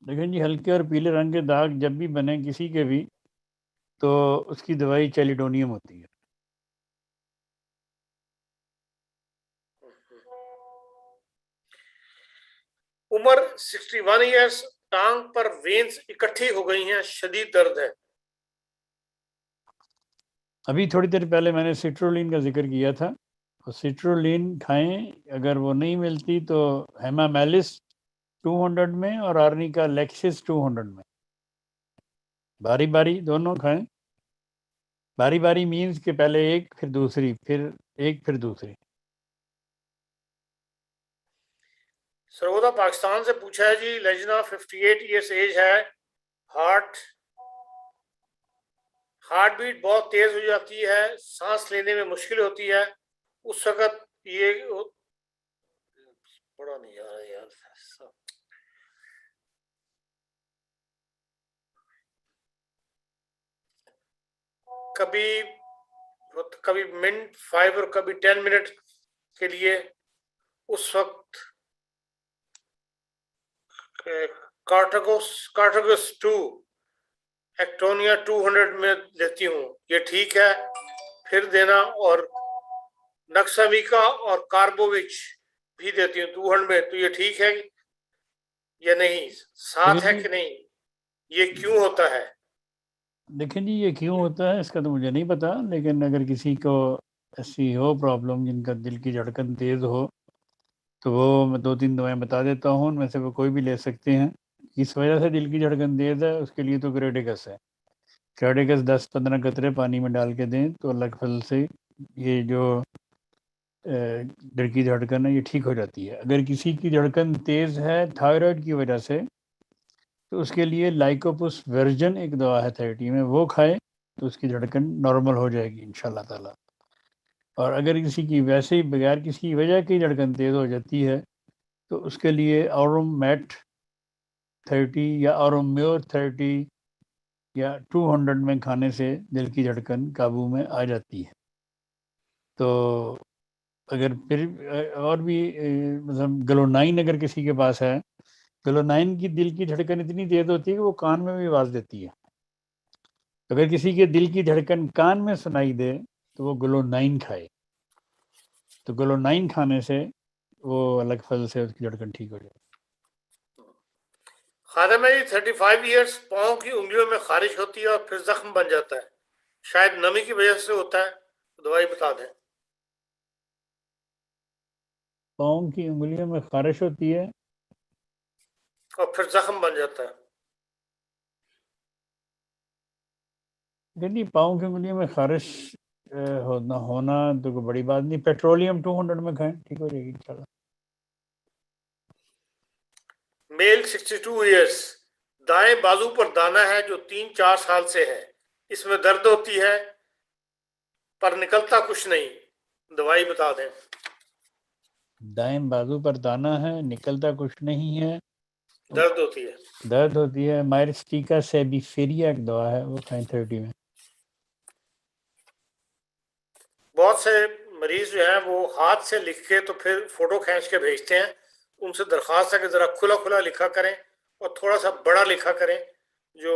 لیکن جی ہلکے اور پیلے رنگ کے داغ جب بھی بنے کسی کے بھی تو اس کی دوائی چیلیڈونیم ہوتی ہے. عمر 61 ایئرس, ٹانگ پر وینز اکٹھی ہو گئی ہیں, شدید درد ہے. ابھی تھوڑی دیر پہلے میں نے سٹرولین کا ذکر کیا تھا, اور سٹرولین کھائیں, اگر وہ نہیں ملتی تو ہیمامیلس 200 میں اور آرنیکا لیکسس 200 میں, باری باری دونوں کھائیں. باری باری مینز کہ پہلے ایک پھر دوسری پھر ایک پھر دوسری. سرگودا پاکستان سے پوچھا ہے جی, لجنا 58 ایئرس ایج ہے, ہارٹ بیٹ بہت تیز ہو جاتی ہے, سانس لینے میں مشکل ہوتی ہے, اس وقت یہ بڑا نہیں آ رہا یار, کبھی منٹ 5 اور کبھی 10 منٹ کے لیے, اس وقت کارٹاگوس 2 ایکٹونیا 200 میں لیتی ہوں, یہ ٹھیک ہے؟ پھر دینا, اور نکسامیکا اور کاربووچ بھی دیتی ہوں 200 میں, تو یہ ٹھیک ہے یا نہیں؟ ساتھ ہے کہ نہیں؟ یہ کیوں ہوتا ہے؟ دیکھیں جی یہ کیوں ہوتا ہے اس کا تو مجھے نہیں پتا, لیکن اگر کسی کو ایسی ہو پرابلم جن کا دل کی دھڑکن تیز ہو تو وہ میں 2-3 دوائیں بتا دیتا ہوں, ان میں سے وہ کوئی بھی لے سکتے ہیں. اس وجہ سے دل کی دھڑکن تیز ہے اس کے لیے تو گریڈیکس ہے. گریڈیکس 10-15 قطرے پانی میں ڈال کے دیں تو اللہ کے فضل سے یہ جو دل کی دھڑکن ہے یہ ٹھیک ہو جاتی ہے. اگر کسی کی دھڑکن تیز ہے تھائرائڈ کی وجہ سے تو اس کے لیے لائکوپس ورجن ایک دوا ہے 30 میں, وہ کھائے تو اس کی دھڑکن نارمل ہو جائے گی انشاءاللہ تعالی. اور اگر کسی کی ویسے ہی بغیر کسی وجہ کی دھڑکن تیز ہو جاتی ہے تو اس کے لیے آروم میٹ 30 یا آروم میور 30 یا 200 میں کھانے سے دل کی دھڑکن قابو میں آ جاتی ہے. تو اگر پھر اور بھی مطلب گلونائن اگر کسی کے پاس ہے, گلونائن کی دل کی دھڑکن اتنی تیز ہوتی ہے کہ وہ کان میں بھی آواز دیتی ہے. اگر کسی کے دل کی دھڑکن کان میں سنائی دے تو وہ گلونائن کھائے, تو گلونائن کھانے سے وہ الگ فضل سے اس کی دھڑکن ٹھیک ہو جائے. خادم ہے جی 35 ایئرس, پاؤں کی انگلیوں میں خارش ہوتی ہے اور پھر زخم بن جاتا ہے, شاید نمی کی وجہ سے ہوتا ہے, دوائی بتا دیں. پاؤں کی انگلیوں میں خارش ہوتی ہے اور پھر زخم بن جاتا ہے. نہیں, پاؤں کی انگلیوں میں خارش ہونا تو کوئی بڑی بات نہیں. پیٹرولیم 200 میں کھائیں, ٹھیک ہو جائے گی انشاءاللہ. میل 62 ایئرس, دائیں بازو پر دانا ہے جو 3-4 سال سے ہے, اس میں درد ہوتی ہے پر نکلتا کچھ نہیں, دوائی بتا دیں. دائیں بازو پر دانا ہے, نکلتا کچھ نہیں ہے, درد ہوتی ہے, درد ہوتی ہے. مائرسٹیکا سیبیفیریا ایک دوا ہے, وہ کھائیں 30 میں. بہت سے مریض جو ہیں وہ ہاتھ سے لکھ کے تو پھر فوٹو کھینچ کے بھیجتے ہیں, ان سے درخواست ہے کہ ذرا کھلا کھلا لکھا کریں اور تھوڑا سا بڑا لکھا کریں جو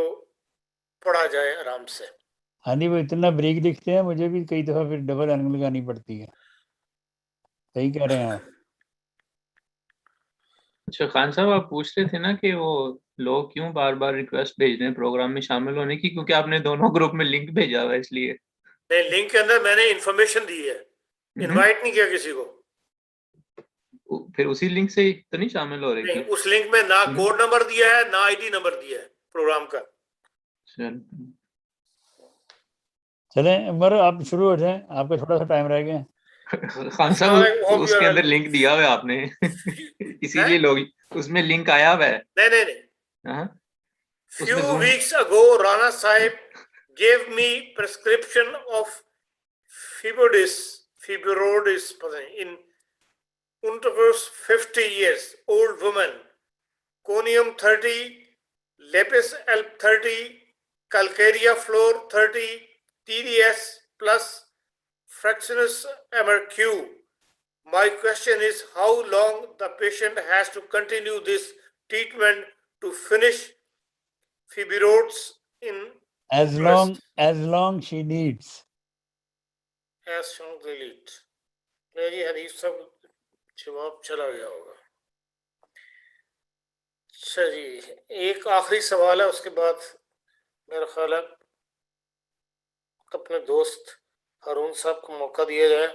پڑھا جائے آرام سے. ہاں جی, وہ اتنا بریک لکھتے ہیں مجھے بھی کئی دفعہ پھر ڈبل اینگل لگانی پڑتی ہے. صحیح کہہ رہے ہیں آپ. اچھا خان صاحب, آپ پوچھ رہے تھے نا کہ وہ لوگ کیوں بار بار ریکویسٹ بھیج رہے ہیں پروگرام میں شامل ہونے کی, کیونکہ آپ نے دونوں گروپ میں لنک بھیجا ہوا ہے اس لیے. نہیں, لنک کے اندر میں نے انفارمیشن دی ہے, انوائٹ نہیں کیا کسی کو. پھر اسی لنک سے تو نہیں شامل ہو رہی نہیں, تھی؟ اس لنک میں نہ کوڈ نمبر دیا ہے نہ آئی ڈی نمبر دیا ہے پروگرام کا. چلیں عمر, آپ شروع ہو جائیں, آپ کا تھوڑا سا ٹائم رہ گیا. خان صاحب اس کے اندر لنک دیا ہوا ہے آپ نے, اسی لیے لوگ اس میں لنک آیا ہوا ہے. نہیں, ہاں, few weeks ago Rana Sahib gave me prescription of fibroids in intercourse 50 years, old woman, conium 30, lepis alp 30, calcarea floor 30, TDS plus fractionus MRQ. My question is how long the patient has to continue this treatment to finish fibroids in as long she needs. as shown delete. میری حدیث سب جواب چلا گیا ہوگا. اچھا جی, ایک آخری سوال ہے, اس کے بعد میرا خیال ہے اپنے دوست ہارون صاحب کو موقع دیا جائے.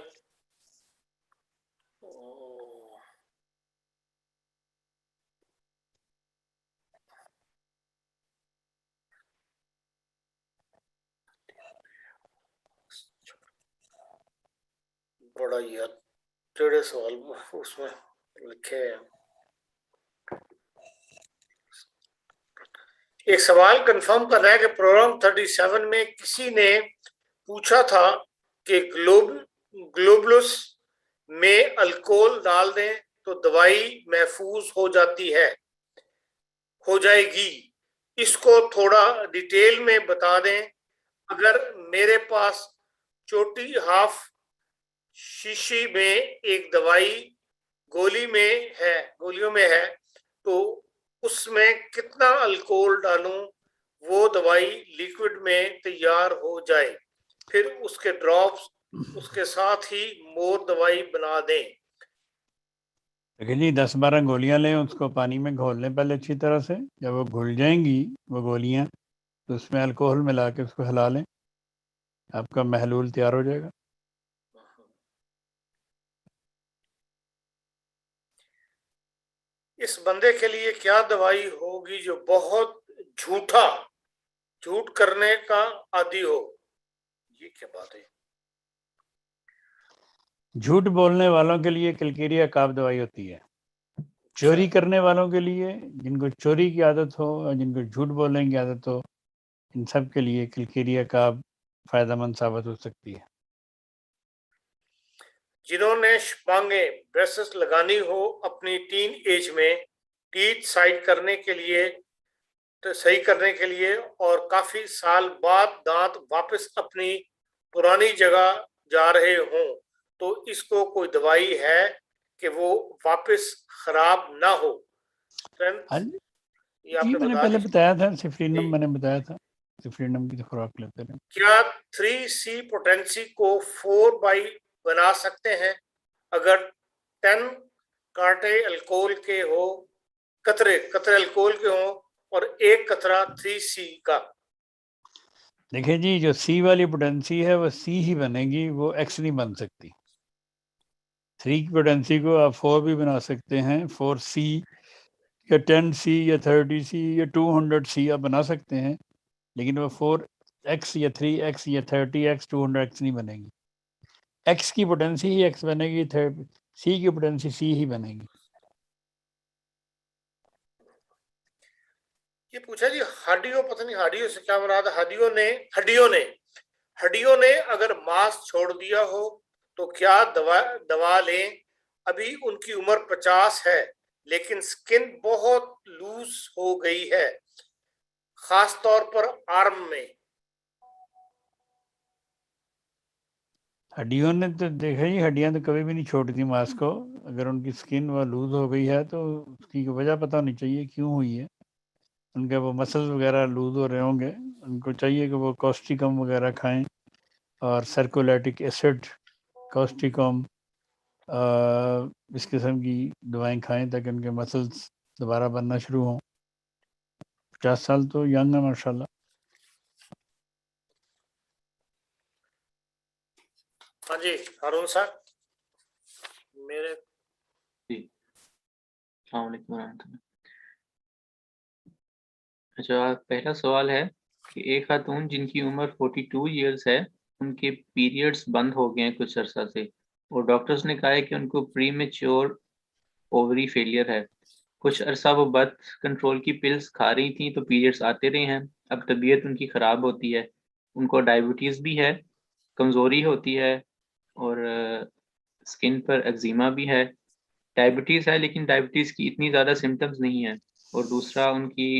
بڑا یار ٹیڑھے سوال اس میں لکھے ہیں. ایک سوال کنفرم کر رہا ہے کہ پروگرام 37 میں کسی نے پوچھا تھا کہ گلوبلس میں الکوہل ڈال دیں تو دوائی محفوظ ہو جائے گی. اس کو تھوڑا ڈیٹیل میں بتا دیں. اگر میرے پاس چھوٹی ہاف شیشی میں ایک دوائی گولیوں میں ہے تو اس میں کتنا الکوہل ڈالوں وہ دوائی لیکوڈ میں تیار ہو جائے, پھر اس کے ڈراپس اس کے ساتھ ہی مور دوائی بنا دیں. لیکن جی 10-12 گولیاں لیں, اس کو پانی میں گھول لیں پہلے اچھی طرح سے. جب وہ گھل جائیں گی وہ گولیاں تو اس میں الکوہل ملا کے اس کو ہلا لیں, آپ کا محلول تیار ہو جائے گا. اس بندے کے لیے کیا دوائی ہوگی جو بہت جھوٹ کرنے کا عادی ہو؟ یہ کیا بات ہے؟ جھوٹ بولنے والوں کے لیے کلکیریا کاف دوائی ہوتی ہے. چوری کرنے والوں کے لیے, جن کو چوری کی عادت ہو اور جن کو جھوٹ بولنے کی عادت ہو, ان سب کے لیے کلکیریا کاف فائدہ مند ثابت ہو سکتی ہے. جنہوں نے شپانگیں بریسس لگانی ہو اپنی ٹین ایج میں ٹیتھ صحیح کرنے کے لیے اور کافی سال بعد دانت واپس اپنی پرانی جگہ جا رہے ہوں تو اس کو کوئی دوائی ہے کہ وہ واپس خراب نہ ہو؟ جی میں نے پہلے بتایا تھا, سفرینم میں نے بتایا تھا, سفرینم کی خوراک لیتے رہیں. کیا 3C پوٹینسی کو 4 بنا سکتے ہیں اگر 10 کانٹے الکوہل کے ہو, قطرے الکوہل کے ہوں اور ایک قطرہ 3C کا؟ دیکھیں جی, جو سی والی پوٹینسی ہے وہ سی ہی بنے گی, وہ ایکس نہیں بن سکتی. 3 کی پوٹینسی کو آپ 4 بھی بنا سکتے ہیں, 4C یا 10C یا 30C یا 200C آپ بنا سکتے ہیں, لیکن وہ 4x یا 3x یا 30x 200x نہیں بنے گی. ایکس کی پوٹینسی ہی ایکس بنے گی, سی کی پوٹینسی سی ہی بنے گی. یہ پوچھا جی ہڈیوں, پتہ نہیں ہڈیوں سے کیا مراد ہے. ہڈیوں نے اگر ماس چھوڑ دیا ہو تو کیا دوا لیں؟ ابھی ان کی عمر 50 ہے لیکن سکن بہت لوز ہو گئی ہے, خاص طور پر آرم میں. ہڈیوں نے تو دیکھا جی, ہڈیاں تو کبھی بھی نہیں چھوڑتی ماس کو. اگر ان کی سکن وہ لوز ہو گئی ہے تو اس کی وجہ پتہ ہونی چاہیے کیوں ہوئی ہے. ان کے وہ مسلز وغیرہ لوز ہو رہے ہوں گے, ان کو چاہیے کہ وہ کوسٹیکم وغیرہ کھائیں اور سرکولیٹک ایسڈ, کوسٹیکم, اس قسم کی دوائیں کھائیں تاکہ ان کے مسلز دوبارہ بننا شروع ہوں. 50 سال تو ینگ ہے ماشاء اللہ. ہاں جی ہارون صاحب, میرے السلام علیکم ورحمۃ اللہ. اچھا, پہلا سوال ہے کہ ایک خاتون جن کی عمر 42 ایئرس ہے, ان کے پیریڈز بند ہو گئے ہیں کچھ عرصہ سے, اور ڈاکٹرز نے کہا ہے کہ ان کو پری میچور اووری فیلئر ہے. کچھ عرصہ وہ برتھ کنٹرول کی پلز کھا رہی تھیں تو پیریڈز آتے رہے ہیں, اب طبیعت ان کی خراب ہوتی ہے, ان کو ڈائبٹیز بھی ہے, کمزوری ہوتی ہے, اور اسکن پر ایگزیما بھی ہے. ڈائبٹیز ہے لیکن ڈائبٹیز کی اتنی زیادہ سمٹمز نہیں ہیں. اور دوسرا ان کی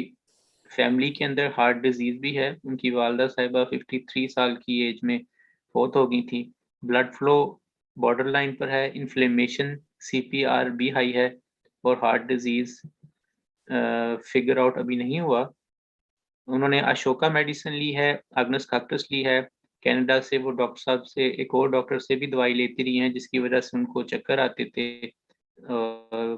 فیملی کے اندر ہارٹ ڈیزیز بھی ہے. ان کی والدہ صاحبہ 53 سال کی ایج میں فوت ہو گئی تھی. بلڈ فلو بارڈر لائن پر ہے, انفلیمیشن CPR بھی ہائی ہے, اور ہارٹ ڈیزیز فگر آؤٹ ابھی نہیں ہوا. انہوں نے اشوکا میڈیسن لی ہے, اگنس کاکٹس لی ہے. کینیڈا سے وہ ڈاکٹر صاحب سے, ایک اور ڈاکٹر سے بھی دوائی لیتی رہی ہیں, جس کی وجہ سے ان کو چکر آتے تھے,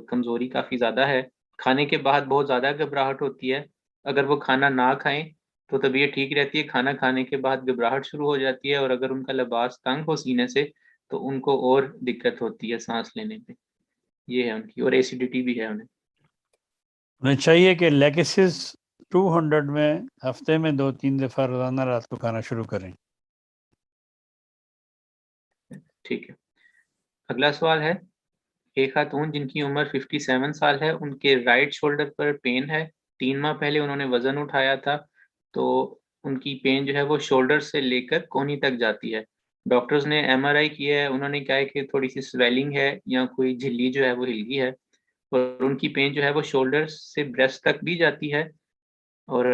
کمزوری کافی زیادہ ہے. کھانے کے بعد بہت زیادہ گھبراہٹ ہوتی ہے. اگر وہ کھانا نہ کھائیں تو طبیعت ٹھیک رہتی ہے, کھانا کھانے کے بعد گھبراہٹ شروع ہو جاتی ہے, اور اگر ان کا لباس تنگ ہو سینے سے تو ان کو اور دقت ہوتی ہے سانس لینے پہ. یہ ہے ان کی, اور ایسیڈیٹی بھی ہے انہیں چاہیے کہ لیکسس 200 میں ہفتے میں 2-3 دفعہ روزانہ رات کو کھانا شروع کریں. ٹھیک ہے. اگلا سوال ہے, ایک خاتون جن کی عمر 57 سال ہے, ان کے رائٹ شولڈر پر پین ہے. 3 ماہ پہلے انہوں نے وزن اٹھایا تھا, تو ان کی پین جو ہے وہ شولڈر سے لے کر کونی تک جاتی ہے. ڈاکٹرز نے MRI کیا ہے, انہوں نے کہا ہے کہ تھوڑی سی سویلنگ ہے یا کوئی جھلی جو ہے وہ ہل گئی ہے, اور ان کی پین جو ہے وہ شولڈر سے بریسٹ تک بھی جاتی ہے, اور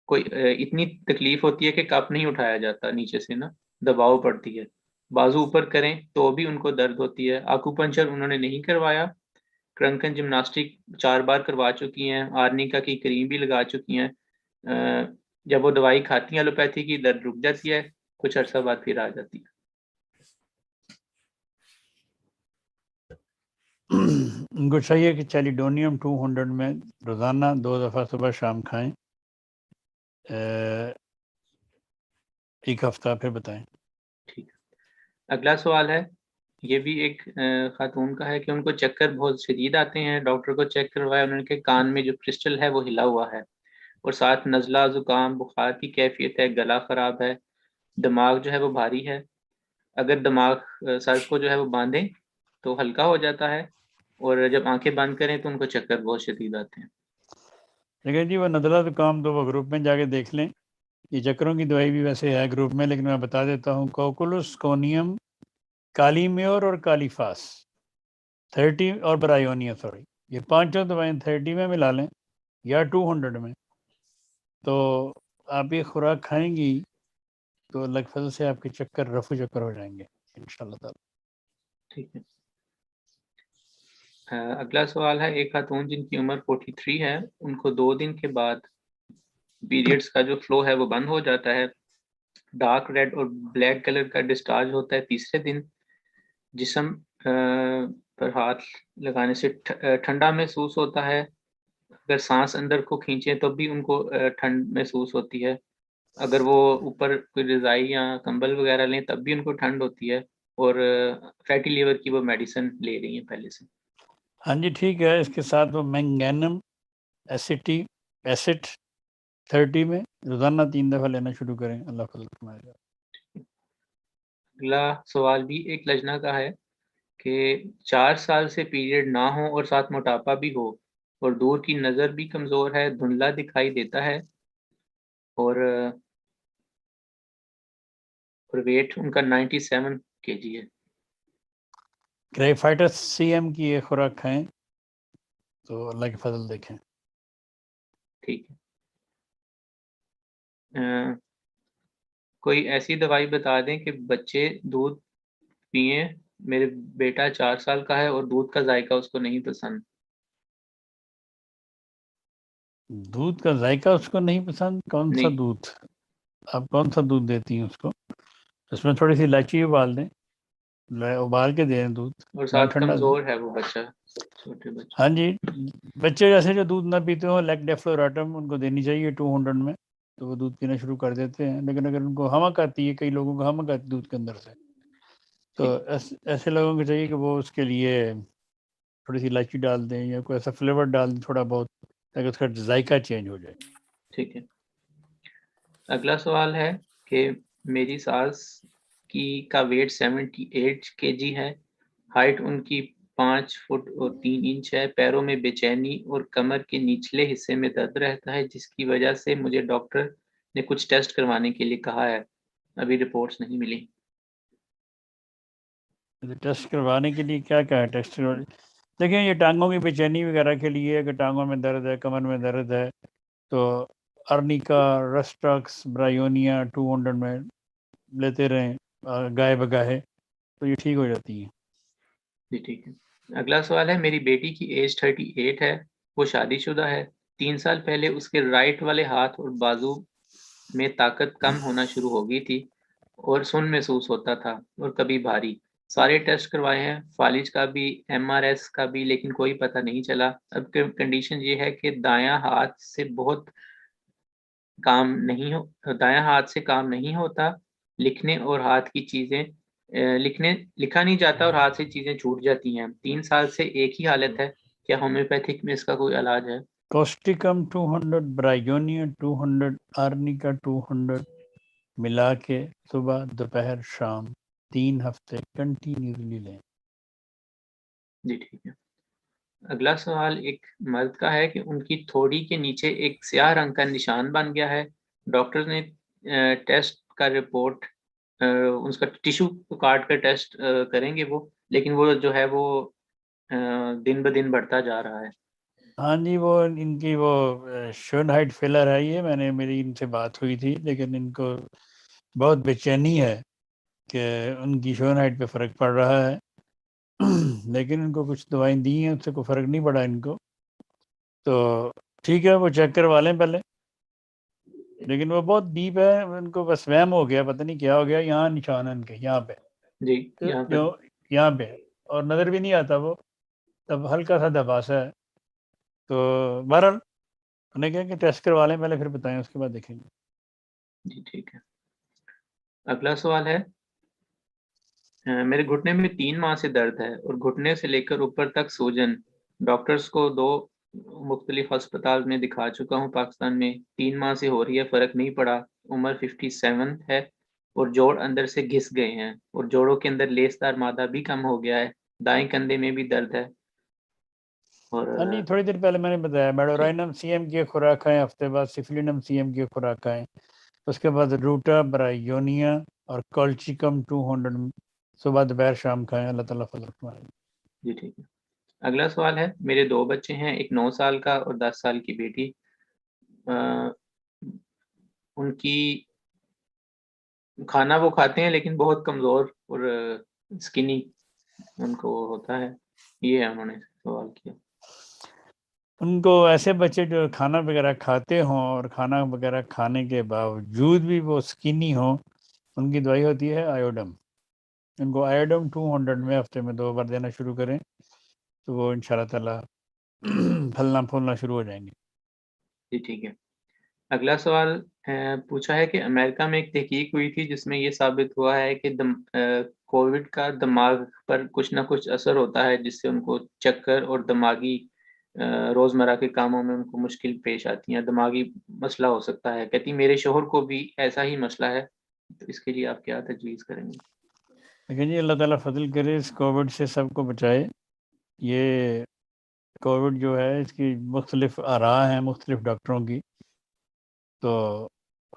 کوئی اتنی تکلیف ہوتی ہے کہ کپ نہیں اٹھایا جاتا, نیچے سے نا دباؤ پڑتی ہے. بازو اوپر کریں تو بھی ان کو درد ہوتی ہے. آکوپنچر انہوں نے نہیں کروایا. کرنکن جمناسٹک 4 بار کروا چکی ہیں, آرنیکا کی کریم بھی لگا چکی ہیں. جب وہ دوائی کھاتی ہیں ایلوپیتھی کی, درد رک جاتی ہے, کچھ عرصہ بعد پھر آ جاتی ہے. ان کو چاہیے کہ چیلیڈونیم 200 میں روزانہ 2 دفعہ صبح شام کھائیں. ایک ہفتہ پھر بتائیں. ٹھیک ہے. اگلا سوال ہے, یہ بھی ایک خاتون کا ہے کہ ان کو چکر بہت شدید آتے ہیں. ڈاکٹر کو چیک کروایا, انہوں نے کہ کان میں جو کرسٹل ہے وہ ہلا ہوا ہے, اور ساتھ نزلہ, زکام, بخار کی کیفیت ہے, گلا خراب ہے, دماغ جو ہے وہ بھاری ہے. اگر دماغ سر کو جو ہے وہ باندھیں تو ہلکا ہو جاتا ہے, اور جب آنکھیں بند کریں تو ان کو چکر بہت شدید آتے ہیں. لیکن جی وہ نزلہ زکام تو وہ گروپ میں جا کے دیکھ لیں. یہ چکروں کی دوائی بھی ویسے ہے گروپ میں, لیکن میں بتا دیتا ہوں, کوکولس, کونیم, کالی میور اور کالی فاس 30 اور برائیونیا, سوری, یہ 5 دوائیں 30 میں ملا لیں یا 200 میں, تو آپ یہ خوراک کھائیں گی تو اللہ کے فضل سے آپ کے چکر رفو چکر ہو جائیں گے انشاءاللہ تعالی. ٹھیک ہے. اگلا سوال ہے, ایک خاتون جن کی عمر 43 ہے, ان کو 2 دن کے بعد پیریڈز کا جو فلو ہے وہ بند ہو جاتا ہے. ڈارک ریڈ اور بلیک کلر کا ڈسچارج ہوتا ہے 3رے دن. جسم پر ہاتھ لگانے سے ٹھنڈا محسوس ہوتا ہے. اگر سانس اندر کو کھینچیں تب بھی ان کو ٹھنڈ محسوس ہوتی ہے. اگر وہ اوپر کوئی رضائی یا کمبل وغیرہ لیں تب بھی ان کو ٹھنڈ ہوتی ہے, اور فیٹی لیور کی وہ میڈیسن لے رہی ہیں پہلے سے. ہاں جی ٹھیک ہے. اس کے ساتھ وہ مینگینم ایسٹ 30 میں روزانہ 3 دفعہ لینا شروع کریں, اللہ فضل فرمائے گا. اگلا سوال بھی ایک لجنا کا ہے کہ 4 سال سے پیریڈ نہ ہو اور ساتھ موٹاپا بھی ہو, اور دور کی نظر بھی کمزور ہے, دھندلا دکھائی دیتا ہے, اور ویٹ ان کا 97 kg ہے. گریفائٹس CM کی یہ خوراک کھائیں تو اللہ کے فضل دیکھیں. ٹھیک ہے. کوئی ایسی دوائی بتا دیں کہ بچے دودھ پئیں. میرے بیٹا 4 سال کا ہے اور دودھ کا ذائقہ اس کو نہیں پسند. دودھ کا ذائقہ اس کو نہیں پسند؟ کون سا نہیں, دودھ؟ آپ کون سا دودھ دیتی ہیں اس کو؟ اس میں تھوڑی سی الائچی ابال دیں, ابال کے دیں دودھ, اور نہ ساتھ ٹھنڈا دیں. کمزور ہے وہ بچہ, چھوٹے بچے. ہاں جی, بچے جیسے جو دودھ نہ پیتے ہوں, لیکڈیفلوراٹم ان کو دینی چاہیے 200 میں, تو وہ دودھ پینا شروع کر دیتے ہیں. لیکن اگر ان کو ہمک آتی ہے, کئی لوگوں کو ہمک آتی ہے دودھ کے اندر سے, تو ایسے لوگوں کو چاہیے کہ وہ اس کے لیے تھوڑی سی الائچی ڈال دیں یا کوئی ایسا فلیور ڈال دیں تھوڑا بہت, تاکہ اس کا ذائقہ چینج ہو جائے. ٹھیک ہے. اگلا سوال ہے کہ میری ساس کا ویٹ 78 kg ہے, ہائٹ ان کی 5 فٹ اور 3 انچ ہے, پیروں میں بے چینی اور کمر کے نچلے حصے میں درد رہتا ہے, جس کی وجہ سے مجھے ڈاکٹر نے کچھ ٹیسٹ کروانے کے لیے کہا ہے, ابھی رپورٹس نہیں ملی. ٹیسٹ کروانے کے لیے کیا کیا ہے ٹیسٹ؟ دیکھیں یہ ٹانگوں کی بے چینی وغیرہ کے لیے, اگر ٹانگوں میں درد ہے, کمر میں درد ہے, تو ارنیکا, رسٹاکس, برائیونیا 200 میں لیتے رہیں گائے بگاہے, تو یہ ٹھیک ہو جاتی ہیں. جی ٹھیک ہے. اگلا سوال ہے, میری بیٹی کی ایج 38 ہے, وہ شادی شدہ ہے. 3 سال پہلے اس کے رائٹ والے ہاتھ اور بازو میں طاقت کم ہونا شروع ہو گئی تھی اور سن محسوس ہوتا تھا اور کبھی بھاری. سارے ٹیسٹ کروائے ہیں, فالج کا بھی, MRS کا بھی, لیکن کوئی پتہ نہیں چلا. اب کنڈیشن یہ ہے کہ دائیں ہاتھ سے کام نہیں ہوتا, لکھنے اور ہاتھ کی چیزیں لکھا نہیں جاتا اور ہاتھ سے چیزیں چھوٹ جاتی ہیں. 3 سال سے ایک ہی حالت ہے. کیا ہومیوپیتھک میں اس کا کوئی علاج ہے؟ کوسٹیکم 200, برائیونیا 200, آرنیکا 200 ملا کے صبح دوپہر شام 3 ہفتے کنٹینیوسلی لیں. جی ٹھیک ہے. اگلا سوال ایک مرد کا ہے کہ ان کی تھوڑی کے نیچے ایک سیاہ رنگ کا نشان بن گیا ہے. ڈاکٹر نے ٹیسٹ کا رپورٹ, اس کا ٹیشو کاٹ کر ٹیسٹ کریں گے وہ, لیکن وہ جو ہے وہ دن بدن بڑھتا جا رہا ہے. ہاں جی, وہ ان کی وہ شونہائٹ فیلر ہے. یہ میں نے, میری ان سے بات ہوئی تھی, لیکن ان کو بہت بے چینی ہے کہ ان کی شونہائٹ پہ فرق پڑ رہا ہے, لیکن ان کو کچھ دوائیں دی ہیں, اس سے کوئی فرق نہیں پڑا ان کو. تو ٹھیک ہے, وہ چیک کروا لیں پہلے, لیکن وہ بہت ڈیپ ہے, ان کو بس وہم ہو گیا, پتہ نہیں کیا ہو گیا. یہاں نشان ہے ان کے, یہاں پہ, جی یہاں پر یہاں پہ, اور نظر بھی نہیں آتا وہ, تب ہلکا سا دباسا ہے. تو بہرحال انہیں کہا کہ ٹیسٹ کروا لیں پہلے, پھر بتائیں, اس کے بعد دیکھیں گے. جی ٹھیک ہے. اگلا سوال ہے, میرے گھٹنے میں 3 ماہ سے درد ہے اور گھٹنے سے لے کر اوپر تک سوجن. ڈاکٹرز کو 2 مختلف ہسپتال میں دکھا چکا ہوں پاکستان میں. 3 ماہ سے ہو رہی ہے, فرق نہیں پڑا. عمر 57 ہے اور جوڑ اندر سے گھس گئے ہیں اور جوڑوں کے اندر لیس دار مادہ بھی کم ہو گیا ہے. دائیں کندھے میں بھی درد ہے. اور ہاں جی, تھوڑی دیر پہلے میں نے بتایا, میڈورائنم CM کی خوراک کھائیں, ہفتے بعد سفلینم CM کی خوراک کھائیں, اس کے بعد روٹا, برائیونیا اور کولچیکم 200 صبح دوپہر شام کھائیں. اللہ تعالیٰ فضل فرمائے. جی ٹھیک ہے. اگلا سوال ہے, میرے 2 بچے ہیں, ایک 9 سال کا اور 10 سال کی بیٹی. ان کی کھانا وہ کھاتے ہیں لیکن بہت کمزور اور سکنی ان کو ہوتا ہے. یہ ہے انہوں نے سوال کیا. ان کو ایسے بچے جو کھانا وغیرہ کھاتے ہوں اور کھانا وغیرہ کھانے کے باوجود بھی وہ سکینی ہوں, ان کی دوائی ہوتی ہے آیوڈم. ان کو آیوڈم 200 میں ہفتے میں 2 بار دینا شروع کریں, تو وہ ان شاء اللہ تعالیٰ پھلنا پھولنا شروع ہو جائیں گے. جی ٹھیک ہے. اگلا سوال پوچھا ہے کہ امریکہ میں ایک تحقیق ہوئی تھی جس میں یہ ثابت ہوا ہے کہ کووڈ کا دماغ پر کچھ نہ کچھ اثر ہوتا ہے, جس سے ان کو چکر اور دماغی روزمرہ کے کاموں میں ان کو مشکل پیش آتی ہیں, دماغی مسئلہ ہو سکتا ہے. کہتی میرے شوہر کو بھی ایسا ہی مسئلہ ہے, تو اس کے لیے آپ کیا تجویز کریں گے؟ لیکن جی اللہ تعالیٰ فضل کرے, اس کووڈ سے سب کو بچائے. یہ کووڈ جو ہے, اس کی مختلف آراء ہیں مختلف ڈاکٹروں کی. تو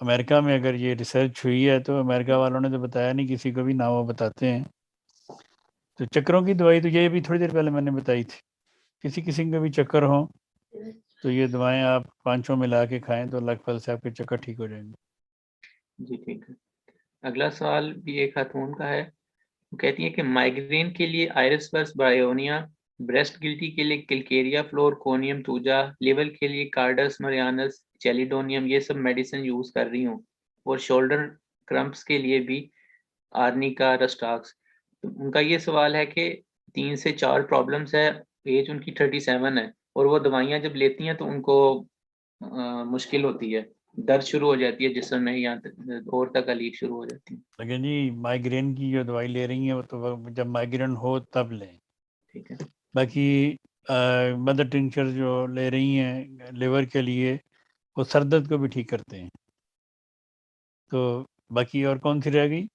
امریکہ میں اگر یہ ریسرچ ہوئی ہے تو امریکہ والوں نے تو بتایا نہیں کسی کو بھی, نہ وہ بتاتے ہیں. تو چکروں کی دوائی تو یہ بھی تھوڑی دیر پہلے میں نے بتائی تھی, کسی قسم کے بھی چکر ہوں تو یہ دوائیں آپ 5 ملا کے کھائیں تو اللہ کے فضل سے آپ کے چکر ٹھیک ہو جائیں گے. جی ٹھیک ہے. اگلا سوال بھی ایک خاتون کا ہے, وہ کہتی ہے کہ مائگرین کے لیے آئرس پلس برائیونیا, بریسٹ گلٹی کے لیے کلکیریا فلور کونیم توجا, لیور کے لیے کارڈس مریانس چیلیڈونیم, یہ سب میڈیسن یوز کر رہی ہوں, اور شولڈر کرمپس کے لیے بھی آرنیکا رسٹاکس. ان کا یہ سوال ہے کہ 3 سے 4 پرابلمس ہے, ایج ان کی 37 ہے, اور وہ دوائیاں جب لیتی ہیں تو ان کو مشکل ہوتی ہے, درد شروع ہو جاتی ہے جسم میں, یہاں اور تکالیف شروع ہو جاتی ہے. لیکن جی مائگرین کی جو دوائی لے رہی ہیں وہ تو جب مائگرین ہو تب لیں. ٹھیک ہے. باقی مدر ٹنچر جو لے رہی ہیں لیور کے لیے, وہ سر درد کو بھی ٹھیک کرتے ہیں. تو باقی اور کون سی رہ گئی؟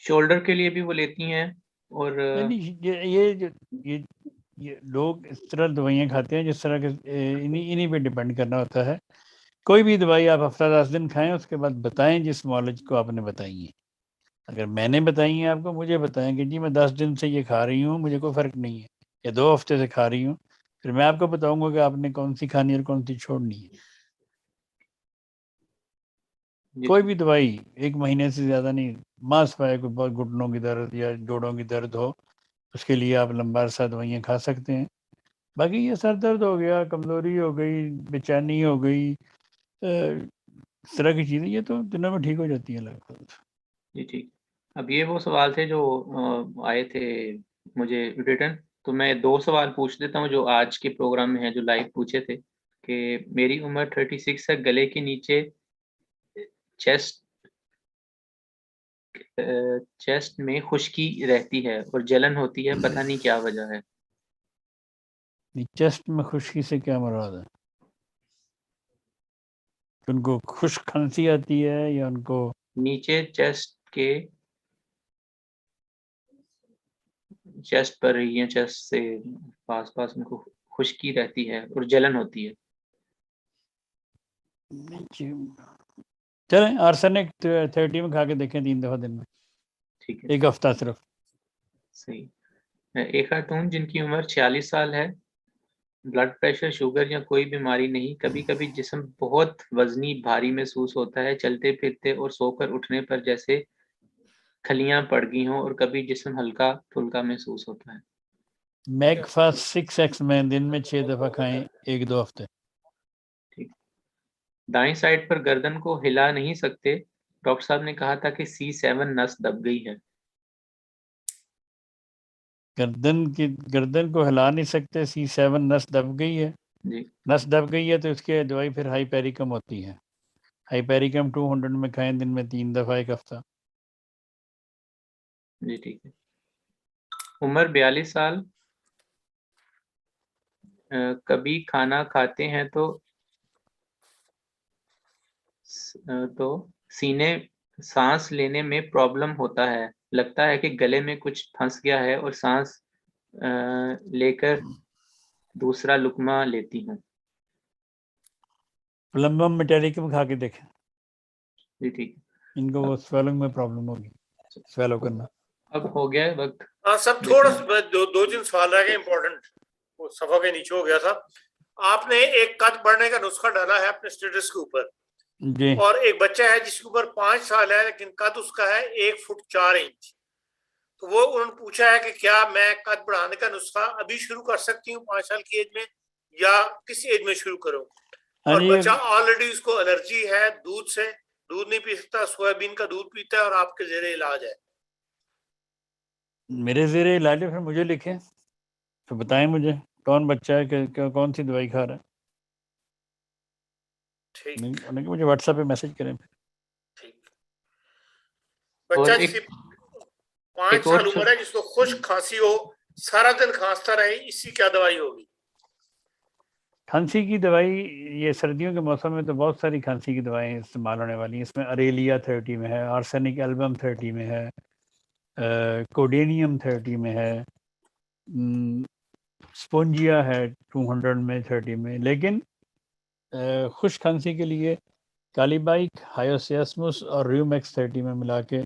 شولڈر کے لیے بھی وہ لیتی ہیں, اور یہ لوگ اس طرح دوائیاں کھاتے ہیں جس طرح کے انہی پہ ڈپینڈ کرنا ہوتا ہے کوئی بھی دوائی آپ ہفتہ 10 دن کھائیں، اس کے بعد بتائیں جس معالج کو آپ نے بتائی ہیں. اگر میں نے بتائی ہیں آپ کو، مجھے بتائیں کہ جی میں 10 دن سے یہ کھا رہی ہوں، مجھے کوئی فرق نہیں ہے، یا 2 ہفتے سے کھا رہی ہوں، پھر میں آپ کو بتاؤں گا کہ آپ نے کون سی کھانی اور کون سی چھوڑنی ہے. کوئی بھی دوائی 1 مہینے سے زیادہ نہیں. ماس پائے کوئی بہت گھٹنوں کی درد یا جوڑوں کی درد ہو، اس کے لیے آپ لمبا عرصہ دوائیاں کھا سکتے ہیں. باقی یہ سر درد ہو گیا، کمزوری ہو گئی، بے-چینی ہو گئی، اس طرح کی چیزیں، یہ تو دنوں میں ٹھیک ہو جاتی ہیں لگ بھگ. جی ٹھیک. اب یہ وہ سوال تھے جو آئے تھے مجھے ریٹرن، تو میں 2 سوال پوچھ دیتا ہوں جو آج کے پروگرام میں ہیں، جو لائیو پوچھے تھے. کہ میری عمر 36 ہے، گلے کے نیچے چیسٹ میں خشکی رہتی ہے اور جلن ہوتی ہے، پتہ نہیں کیا وجہ ہے. چیسٹ میں خشکی سے کیا مراد ہے؟ ان کو خشک کھانسی آتی ہے یا ان کو نیچے چیسٹ پر یا چیسٹ سے پاس ان کو خشکی رہتی ہے اور جلن ہوتی ہے؟ چلیں آرسینک 30 میں کھا کے دیکھیں 3 دفعہ دن میں، ٹھیک ہے. 1 ہفتہ صرف. صحیح. ایک خاتون جن کی عمر 46 سال ہے، بلڈ پریشر، شوگر یا کوئی بیماری نہیں، کبھی کبھی جسم بہت وزنی بھاری محسوس ہوتا ہے، چلتے پھرتے اور سو کر اٹھنے پر جیسے کھلیاں پڑ گئی ہوں، اور کبھی جسم ہلکا پھلکا محسوس ہوتا ہے. میک فاسٹ 6x میں دن میں 6 دفعہ کھائیں 1-2 ہفتے. ٹھیک. دائیں سائڈ پر گردن کو ہلا نہیں سکتے، ڈاکٹر صاحب نے کہا تھا کہ C7 نس دب گئی ہے. گردن کو ہلا نہیں سکتے، C7 نس دب گئی ہے. جی نس دب گئی ہے تو اس کی دوائی پھر ہائی پیریکم ہوتی ہے. ہائی پیریکم 200 میں کھائیں دن میں 3 دفعہ 1 ہفتہ. جی ٹھیک ہے. عمر 42 سال، کبھی کھانا کھاتے ہیں تو سینے سانس لینے میں پرابلم ہوتا ہے، لگتا ہے کہ گلے میں کچھ پھنس گیا ہے اور سانس لے کر دوسرا لقمہ لیتی ہوں. پلمبم میٹیریکم کھا کے دیکھیں، جی ٹھیک. ان کو وہ سویلنگ میں پرابلم ہوگی، سویلو کرنا. اب ہو گیا ہے وقت. ہاں سب تھوڑا سا 2-3 سوال رہ گئے امپورٹنٹ، وہ صفحہ کے نیچے ہو گیا تھا. آپ نے ایک قد بڑھنے کا نسخہ ڈالا ہے اپنے اسٹیٹس کے اوپر، جی. اور ایک بچہ ہے جس کی عمر 5 سال ہے لیکن قد اس کا ہے 1 فٹ 4 انچ. تو وہ انہوں نے پوچھا ہے کہ کیا میں قد بڑھانے کا نسخہ ابھی شروع کر سکتی ہوں 5 سال کی ایج میں، یا کس ایج میں شروع کروں؟ اور بچہ آلریڈی اس کو الرجی ہے دودھ سے، دودھ نہیں پی سکتا، سویابین کا دودھ پیتا ہے اور آپ کے زیر علاج ہے. میرے زیر علاج ہے، پھر مجھے لکھیں تو بتائیں مجھے کون بچہ ہے کہ کون سی دوائی کھا رہا ہے. ٹھیک مجھے واٹس ایپ پہ میسج کریں. ٹھیک. بچہ جس کی 5 ایک اور سال عمر ہے، جس کو خشک کھانسی ہو، سارا دن کھانستا رہے، اس کی کیا دوائی ہوگی؟ کھانسی کی دوائی، یہ سردیوں کے موسم میں تو بہت ساری کھانسی کی دوائیں استعمال ہونے والی ہیں. اس میں اریلیا 30 میں ہے، آرسینک البم 30 میں ہے، کوڈینیم 30 میں ہے، سپونجیا ہے 200 میں 30 میں. لیکن خشک کھانسی کے لیے کالیبائک، ہائیوسیاسمس اور ریومیکس 30 میں ملا کے،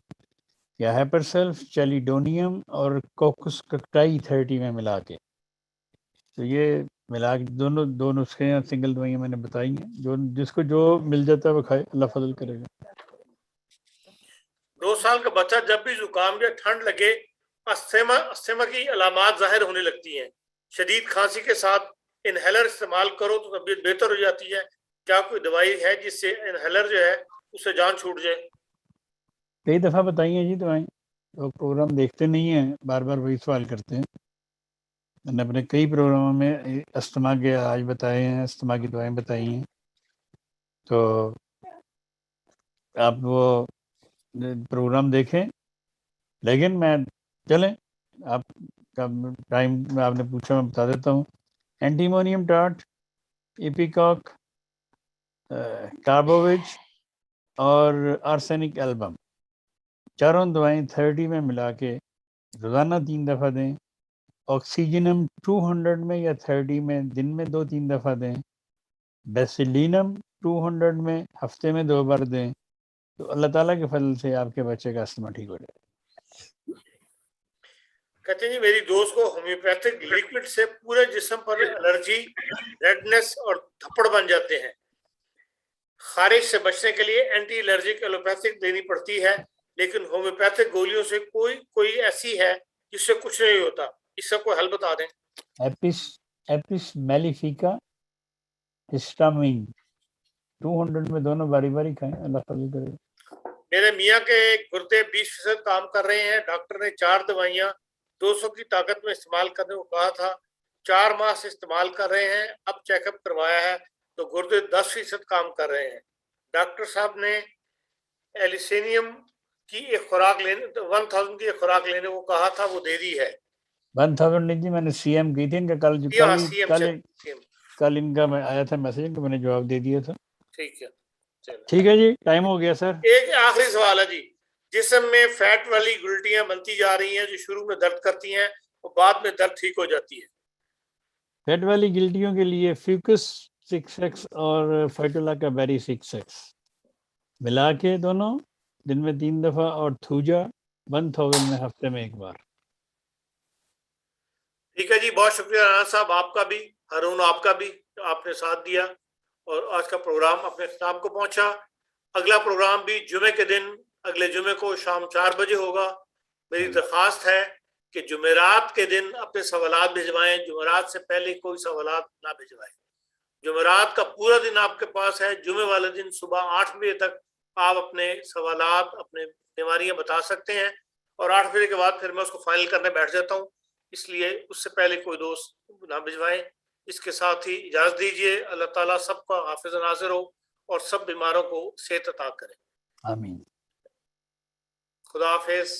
یا ہیپرسیلف، چیلیڈونیم اور کوکس ککٹائی 30 میں ملا کے، تو یہ ملا کے دو نسخے ہیں، سنگل دوائیاں میں نے بتائی ہیں. جس کو جو مل جاتا ہے وہ کھائے، اللہ فضل کرے گا. 2 سال کا بچہ جب بھی زکام یا ٹھنڈ لگے، استھما کی علامات ظاہر ہونے لگتی ہیں، شدید کھانسی کے ساتھ انہیلر استعمال کرو تو طبیعت بہتر ہو جاتی ہے، کیا کوئی دوائی ہے جس سے انہیلر جو ہے اس سے جان چھوٹ جائے؟ کئی دفعہ بتائی ہیں جی دوائیں، وہ پروگرام دیکھتے نہیں ہیں، بار بار وہی سوال کرتے ہیں. میں نے اپنے کئی پروگراموں میں استھما کے علاج بتائے ہیں، استھما کی دوائیں بتائی ہیں. تو آپ وہ پروگرام دیکھیں. لیکن میں چلیں آپ کا ٹائم میں آپ نے پوچھا، میں بتا دیتا ہوں. اینٹیمونیم ٹارٹ، ایپیکاک، کاربوویج اور آرسینک البم، چاروں دوائیں 30 میں ملا کے روزانہ 3 دفعہ دیں. آکسیجنم 200 میں یا 30 میں دن میں 2-3 دفعہ دیں. بیسیلینم 200 میں ہفتے میں 2 بار دیں تو اللہ تعالیٰ کے فضل سے آپ کے بچے کا استھما ٹھیک ہو جائے. کہتے ہیں جی میری دوست کو ہومیوپیتھک لیکوڈ سے پورے جسم پر الرجی، ریڈنس اور دھپڑ بن جاتے ہیں. خارش سے بچنے کے لیے اینٹی الرجک ایلوپیتھک دینی پڑتی ہے، لیکن ہومیوپیتھک گولیوں سے کوئی ایسی ہے جس سے کچھ نہیں ہوتا. اس کا کوئی حل بتا دیں. ایپس میلیفیکا ہسٹامین 200 میں دونوں باری باری کھائیں، اللہ فضل کرے. میرے میاں کے گردے 20% کام کر رہے ہیں. ڈاکٹر نے 4 دوائیاں 200 کی طاقت میں استعمال کرنے کو کہا تھا. 4 ماہ سے استعمال کر رہے ہیں. اب چیک اپ کروایا ہے تو گردے 10% کام کر رہے ہیں. ڈاکٹر صاحب نے ایلیسینیم کی ایک خوراک لینے 1000 کی ایک خوراک لینے کو کہا تھا، وہ دے دی ہے. 1000 نہیں جی، میں نے سی ایم کی تھی ان کا کل ان کا میں آیا تھا میسج کہ میں نے جواب دے دیا تھا. ٹھیک ہے، ٹھیک ہے جی، ٹائم ہو گیا سر. ایک آخری سوال ہے جی. جسم میں فیٹ والی گلٹیاں بنتی جا رہی ہیں جو شروع میں درد کرتی ہیں اور بعد میں درد ٹھیک ہو جاتی ہے. فیٹ والی گلٹیوں کے لیے فیوکس 6x اور فائٹولا کا بیری 6x ملا کے دونوں دن میں 3 دفعہ اور تھوجا 1000 میں ہفتے میں 1 بار. ٹھیک ہے جی، بہت شکریہ رانا صاحب، آپ کا بھی، ہارون آپ کا بھی، آپ نے ساتھ دیا اور آج کا پروگرام اپنے اختتام کو پہنچا. اگلا پروگرام بھی جمعے کے دن اگلے جمعے کو شام 4 بجے ہوگا. میری درخواست ہے کہ جمعرات کے دن اپنے سوالات بھجوائیں. جمعرات سے پہلے کوئی سوالات نہ بھجوائیں. جمعرات کا پورا دن آپ کے پاس ہے. جمعے والے دن صبح 8 بجے تک آپ اپنے سوالات، اپنے بیماریاں بتا سکتے ہیں اور 8 بجے کے بعد پھر میں اس کو فائنل کرنے بیٹھ جاتا ہوں. اس لیے اس سے پہلے کوئی دوست نہ بھجوائیں. اس کے ساتھ ہی اجازت دیجیے. اللہ تعالیٰ سب کا حافظ ناظر ہو اور سب بیماروں کو صحت عطا کرے. آمین. خدا حافظ.